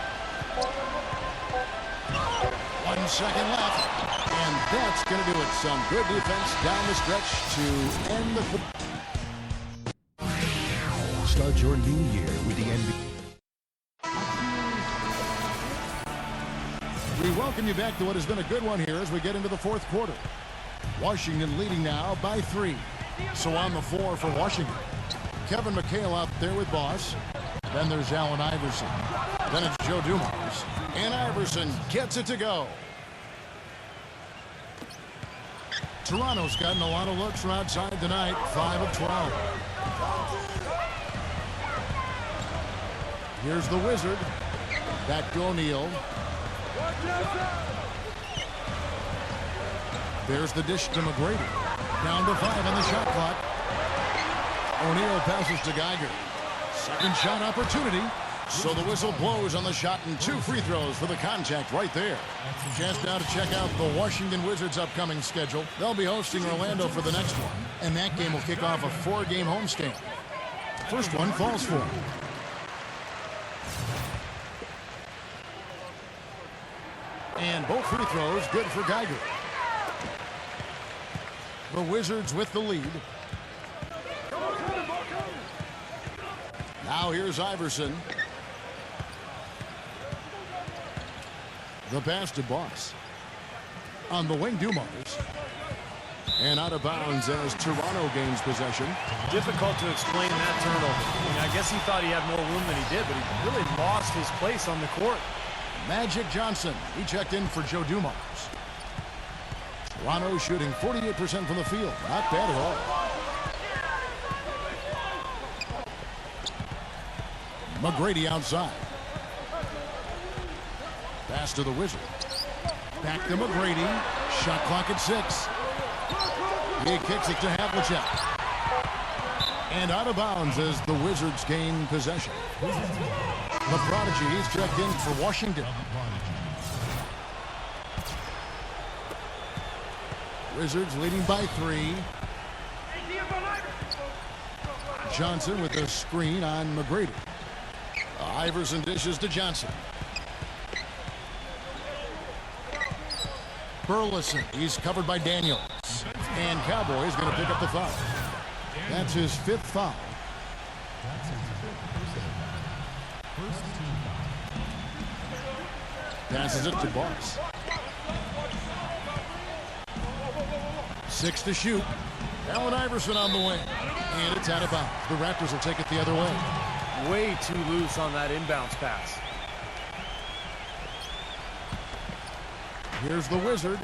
1 second left. And that's going to do it. Some good defense down the stretch to end the... Start your new year with the NBA. We welcome you back to what has been a good one here as we get into the 4th quarter. Washington leading now by 3. So on the floor for Washington, Kevin McHale out there with Boss. Then there's Allen Iverson. Then it's Joe Dumars. And Iverson gets it to go. Toronto's gotten a lot of looks from outside tonight. 5 of 12. Here's the Wizard. Back to O'Neal. There's the dish to McGrady. Down to 5 on the shot clock. O'Neal passes to Geiger. Second shot opportunity. So the whistle blows on the shot and 2 free throws for the contact right there. Chance now to check out the Washington Wizards' upcoming schedule. They'll be hosting Orlando for the next one. And that game will kick off a 4-game homestand. First one falls for him. And both free throws good for Geiger. The Wizards with the lead. Now here's Iverson. The pass to Boss. On the wing, Dumars. And out of bounds as Toronto gains possession. Difficult to explain that turnover. I mean, I guess he thought he had more room than he did, but he really lost his place on the court. Magic Johnson. He checked in for Joe Dumars. Toronto shooting 48% from the field. Not bad at all. McGrady outside. Pass to the Wizard. Back to McGrady. Shot clock at 6. He kicks it to Havlicek. And out of bounds as the Wizards gain possession. The Prodigy, he's checked in for Washington. Wizards leading by 3. Johnson with a screen on McGrady. Iverson dishes to Johnson. Burleson, he's covered by Daniels. And Cowboys going to pick up the foul. That's his 5th foul. Passes it to Boss. 6 to shoot. Allen Iverson on the wing. And it's out of bounds. The Raptors will take it the other way. Way too loose on that inbounds pass. Here's the Wizard.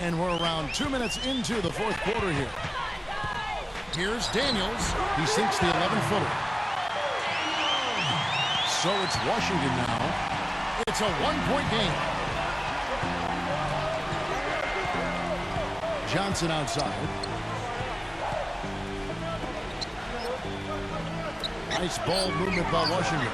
And we're around 2 minutes into the 4th quarter here. Here's Daniels. He sinks the 11-footer. So it's Washington now. It's a 1-point game. Johnson outside. Nice ball movement by Washington.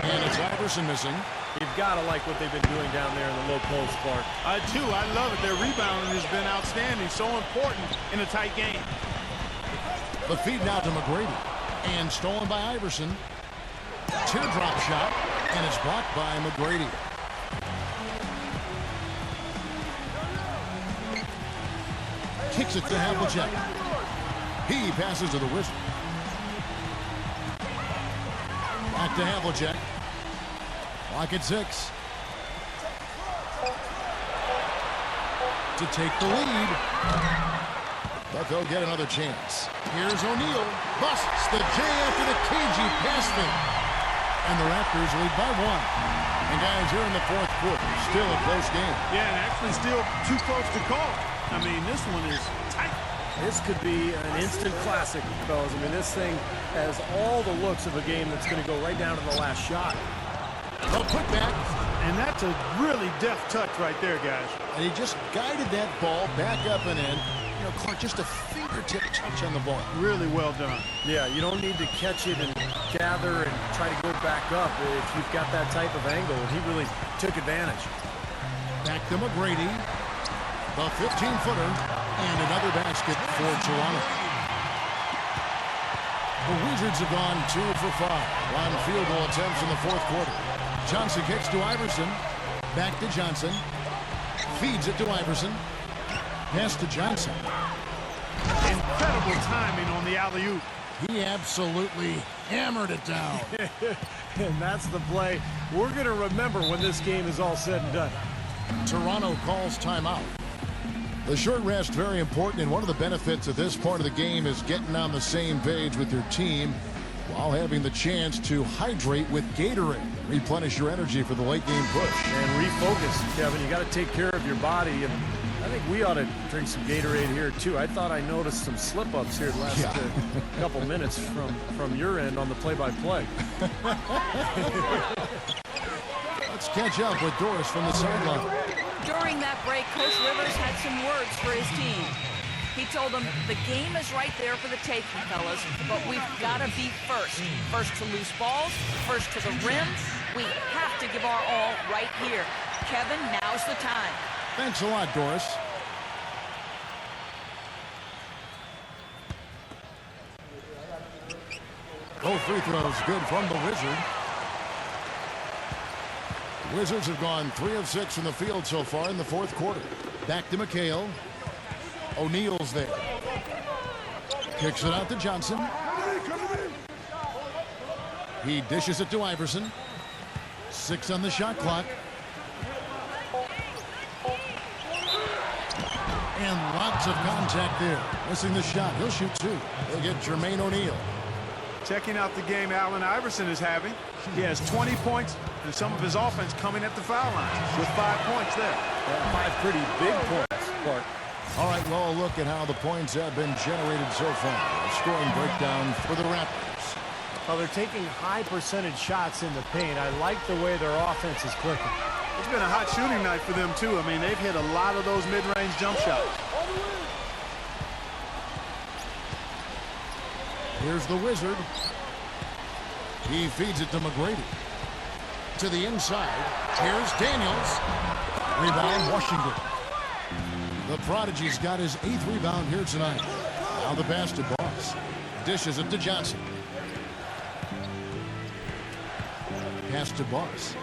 And it's Iverson missing. You've got to like what they've been doing down there in the low post, Clark. I do. I love it. Their rebounding has been outstanding. So important in a tight game. The feed now to McGrady. And stolen by Iverson. Teardrop shot. And it's blocked by McGrady. Kicks it to Havlicek. He passes to the Wizard. Back to Havlicek. Clock at 6. To take the lead. But they'll get another chance. Here's O'Neal. Busts the J after the cagey pass fake. And the Raptors lead by 1. And guys, here in the 4th quarter, still a close game. Yeah, and actually still too close to call. I mean, this one is tight. This could be an instant classic, fellas. I mean, this thing has all the looks of a game that's going to go right down to the last shot. A putback. And that's a really deft touch right there, guys. And he just guided that ball back up and in. You know, Clark, just a fingertip touch on the ball. Really well done. Yeah, you don't need to catch it and gather and try to go back up if you've got that type of angle. And he really took advantage. Back to McGrady. The 15-footer. And another basket for Toronto. The Wizards have gone 2 for 5 on field goal attempts in the 4th quarter. Johnson kicks to Iverson. Back to Johnson. Feeds it to Iverson. Pass to Johnson. Incredible timing on the alley-oop. He absolutely hammered it down. And that's the play we're going to remember when this game is all said and done. Toronto calls timeout. The short rest, very important, and one of the benefits of this part of the game is getting on the same page with your team while having the chance to hydrate with Gatorade. Replenish your energy for the late game push. And refocus, Kevin. You got to take care of your body, and I think we ought to drink some Gatorade here, too. I thought I noticed some slip-ups here the last couple minutes from your end on the play-by-play. Let's catch up with Doris from the sideline. During that break, Coach Rivers had some words for his team. He told them the game is right there for the taking, fellas, but we've got to be first. First to loose balls, first to the rim. We have to give our all right here. Kevin, now's the time. Thanks a lot, Doris. Both free throws good from the Wizard. Wizards have gone 3 of 6 from the field so far in the 4th quarter. Back to McHale. O'Neal's there. Kicks it out to Johnson. He dishes it to Iverson. 6 on the shot clock. And lots of contact there. Missing the shot. He'll shoot 2. They'll get Jermaine O'Neal. Checking out the game Allen Iverson is having. He has 20 points and some of his offense coming at the foul line with 5 points there. 5 pretty big points, Clark. All right, well, look at how the points have been generated so far. A scoring breakdown for the Raptors. Well, they're taking high percentage shots in the paint. I like the way their offense is clicking. It's been a hot shooting night for them, too. I mean, they've hit a lot of those mid-range jump shots. Here's the Wizard. He feeds it to McGrady. To the inside. Here's Daniels. Rebound, Washington. The Prodigy's got his 8th rebound here tonight. Now the pass to Boss. Dishes it to Johnson. Pass to Boss.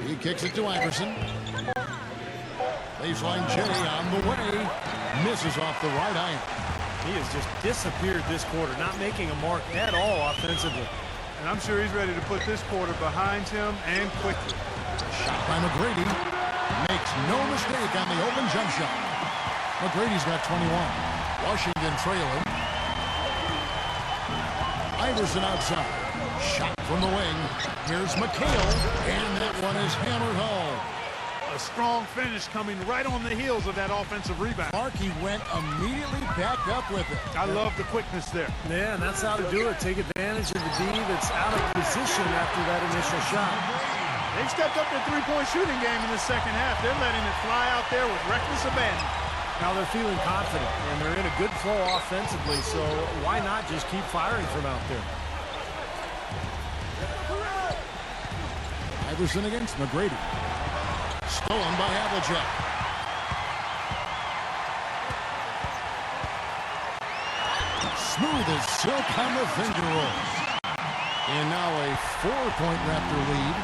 He kicks it to Iverson. Baseline J on the way. Misses off the right iron. He has just disappeared this quarter, not making a mark at all offensively. And I'm sure he's ready to put this quarter behind him and quickly. Shot by McGrady. Makes no mistake on the open jump shot. McGrady's got 21. Washington trailing. Iverson outside. Shot from the wing. Here's McHale. And that one is hammered home. A strong finish coming right on the heels of that offensive rebound. Markey went immediately back up with it. I love the quickness there. Yeah, and that's how to do it. Take advantage of the D that's out of position after that initial shot. They've stepped up their three-point shooting game in the second half. They're letting it fly out there with reckless abandon. Now they're feeling confident, and they're in a good flow offensively, so why not just keep firing from out there? Iverson against McGrady. Stolen by Havlicek. Smooth as silk on the finger rolls. And now a 4-point Raptor lead.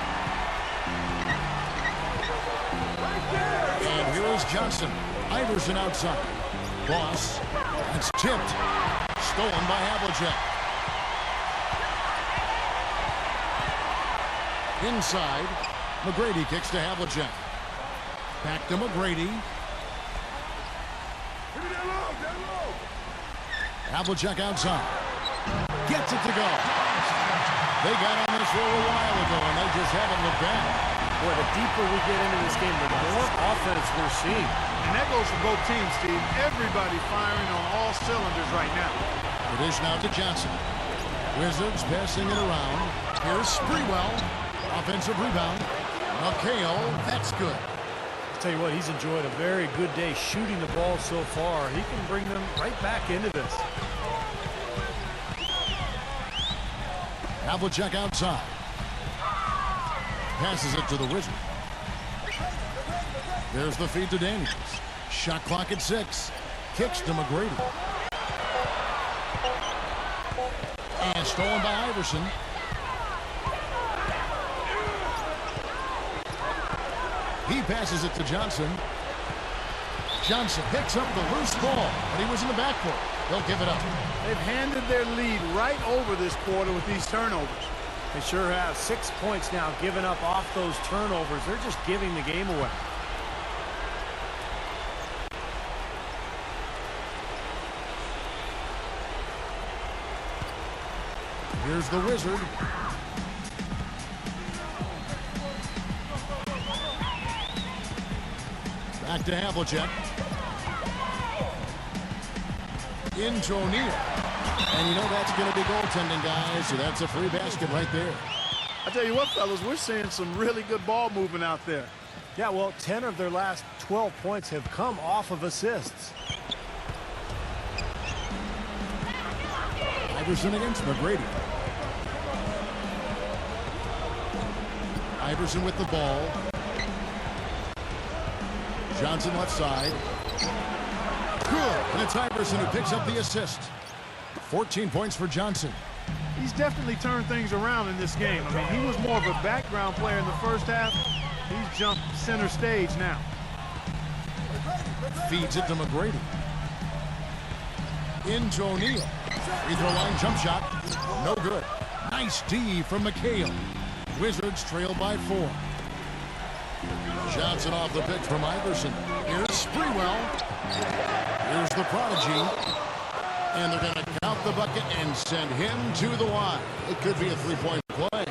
And here is Johnson. Iverson outside. Boss. It's tipped. Stolen by Havlicek. Inside. McGrady kicks to Havlicek. Back to McGrady. Havlicek outside. Gets it to go. They got on this roll a while ago, and they just haven't looked back. Boy, the deeper we get into this game, the more offense we're seeing. And that goes for both teams, Steve. Everybody firing on all cylinders right now. It is now to Johnson. Wizards passing it around. Here's Sprewell. Offensive rebound. McHale, that's good. I'll tell you what, he's enjoyed a very good day shooting the ball so far. He can bring them right back into this. Havlicek outside. Passes it to the Wizard. There's the feed to Daniels. Shot clock at 6. Kicks to McGrady. And stolen by Iverson. He passes it to Johnson. Johnson picks up the loose ball, but he was in the backcourt. They'll give it up. They've handed their lead right over this quarter with these turnovers. They sure have. 6 points now given up off those turnovers. They're just giving the game away. Here's the Wizard. Back to Havlicek. Into O'Neal. And you know that's going to be goaltending, guys, so that's a free basket right there. I tell you what, fellas, we're seeing some really good ball movement out there. Yeah, well, 10 of their last 12 points have come off of assists. Iverson against McGrady. Iverson with the ball. Johnson left side. Good. And it's Iverson who picks up the assist. 14 points for Johnson. He's definitely turned things around in this game. I mean, he was more of a background player in the first half. He's jumped center stage now. Feeds it to McGrady. Into O'Neal. Free throw line jump shot. No good. Nice D from McHale. Wizards trail by 4. Johnson off the pick from Iverson. Here's Sprewell. Here's the Prodigy. And they're going to count the bucket and send him to the line. It could be a three-point play.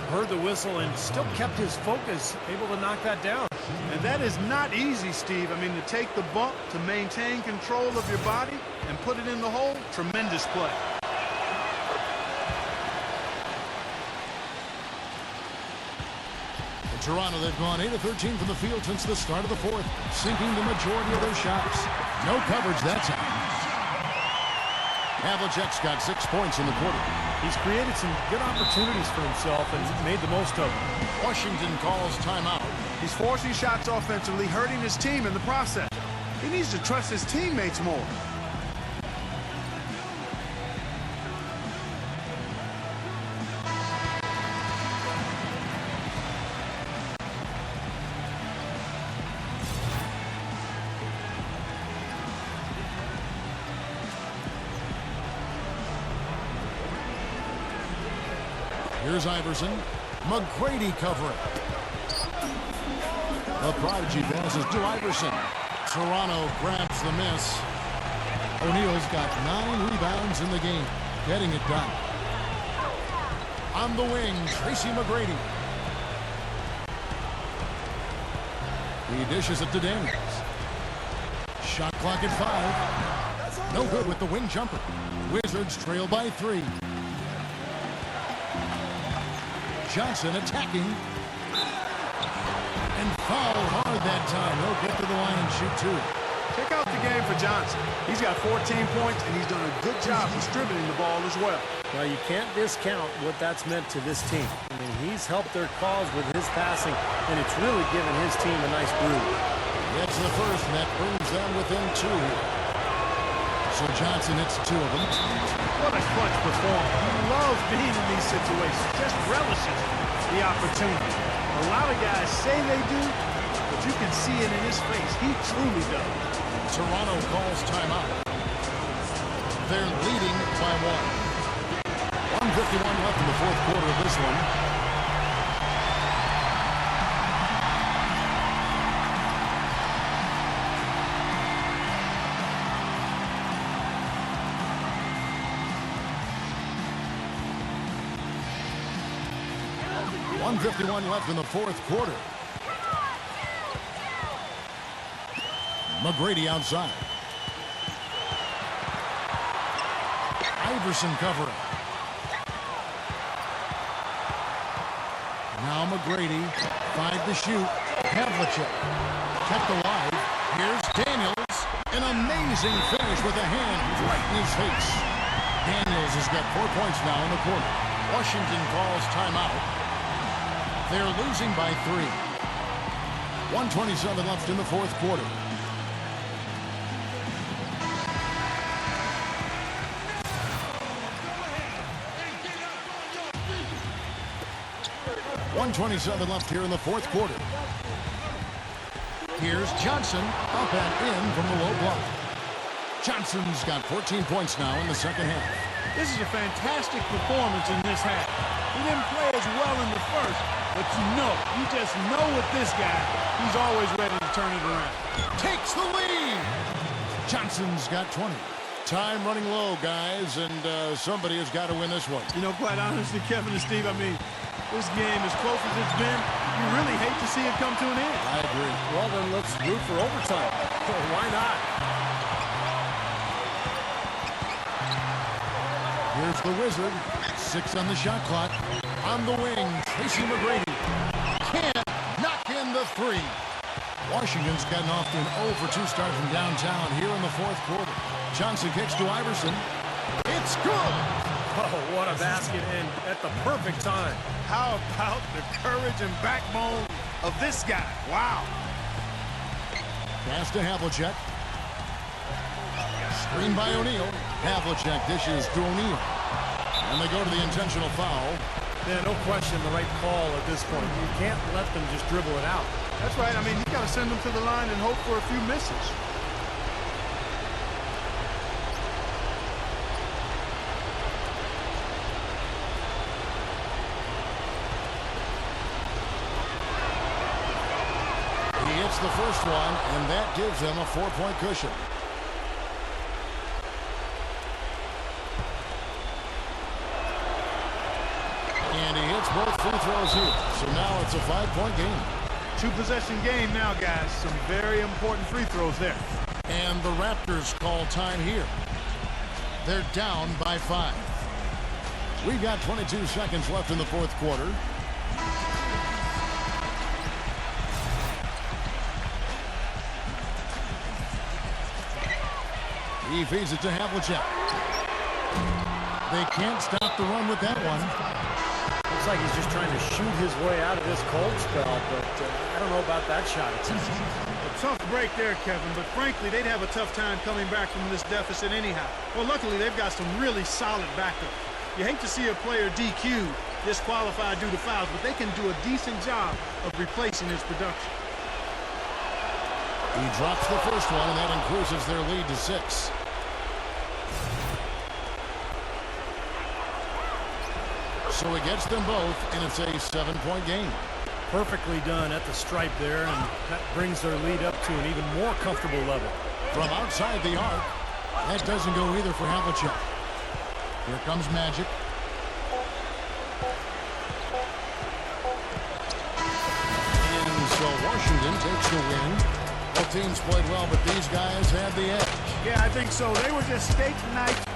Heard the whistle and still kept his focus, able to knock that down. And that is not easy, Steve. I mean, to take the bump, to maintain control of your body, and put it in the hole, tremendous play. In Toronto, they've gone 8 of 13 from the field since the start of the fourth, sinking the majority of their shots. No coverage that time. Havlicek's got 6 points in the quarter. He's created some good opportunities for himself and made the most of them. Washington calls timeout. He's forcing shots offensively, hurting his team in the process. He needs to trust his teammates more. Here's Iverson. McGrady covering. The prodigy passes to Iverson. Toronto grabs the miss. O'Neal's got 9 rebounds in the game, getting it done. On the wing, Tracy McGrady. He dishes it to Daniels. Shot clock at 5. No good with the wing jumper. Wizards trail by 3. Johnson attacking. And foul hard that time. He'll get to the line and shoot 2. Check out the game for Johnson. He's got 14 points, and he's done a good job distributing the ball as well. Now, you can't discount what that's meant to this team. I mean, he's helped their cause with his passing, and it's really given his team a nice groove. Gets the first, and that brings them within 2 here. So Johnson hits 2 of them. What a clutch performance. He loves being in these situations, just relishes the opportunity. A lot of guys say they do, but you can see it in his face. He truly does. Toronto calls timeout. They're leading by 1. 1:51 left in the fourth quarter of this one. .151 left in the fourth quarter. McGrady outside. Iverson covering. Now McGrady, 5 to shoot. Havlicek kept alive. Here's Daniels. An amazing finish with a hand right in his face. Daniels has got 4 points now in the quarter. Washington calls timeout. They're losing by 3. 1:27 left in the fourth quarter. .127 left here in the fourth quarter. Here's Johnson up and in from the low block. Johnson's got 14 points now in the second half. This is a fantastic performance in this half. He didn't play as well in the first, but you just know with this guy, he's always ready to turn it around. Takes the lead. Johnson's got 20. Time running low, guys, and somebody has got to win this one. You know, quite honestly, Kevin and Steve, I mean, this game, as close as it's been, you really hate to see it come to an end. I agree. Well, then let's root for overtime. Why not? Here's the Wizard. 6 on the shot clock. On the wing, Tracy McGrady. Can't knock in the 3. Washington's gotten off to an 0 for 2 start from downtown here in the fourth quarter. Johnson kicks to Iverson. It's good. Oh, what a basket, and at the perfect time. How about the courage and backbone of this guy? Wow. Pass to Havlicek. Screen by O'Neal. Havlicek dishes to O'Neal. And they go to the intentional foul. Yeah, no question the right call at this point. You can't let them just dribble it out. That's right. I mean, you got to send them to the line and hope for a few misses. He hits the first one, and that gives them a 4-point cushion. And he hits both free throws here. So now it's a 5-point game. Two-possession game now, guys. Some very important free throws there. And the Raptors call time here. They're down by 5. We've got 22 seconds left in the fourth quarter. He feeds it to Havlicek. They can't stop the run with that one. Looks like he's just trying to shoot his way out of this cold spell, but I don't know about that shot. A tough break there, Kevin, but frankly, they'd have a tough time coming back from this deficit anyhow. Well, luckily, they've got some really solid backup. You hate to see a player DQ'd, disqualified due to fouls, but they can do a decent job of replacing his production. He drops the first one, and that increases their lead to 6. So he gets them both, and it's a 7-point game. Perfectly done at the stripe there, and that brings their lead up to an even more comfortable level. From outside the arc, that doesn't go either for Havlicek. Here comes Magic. And so Washington takes the win. Both teams played well, but these guys had the edge. Yeah, I think so. They were just steak knife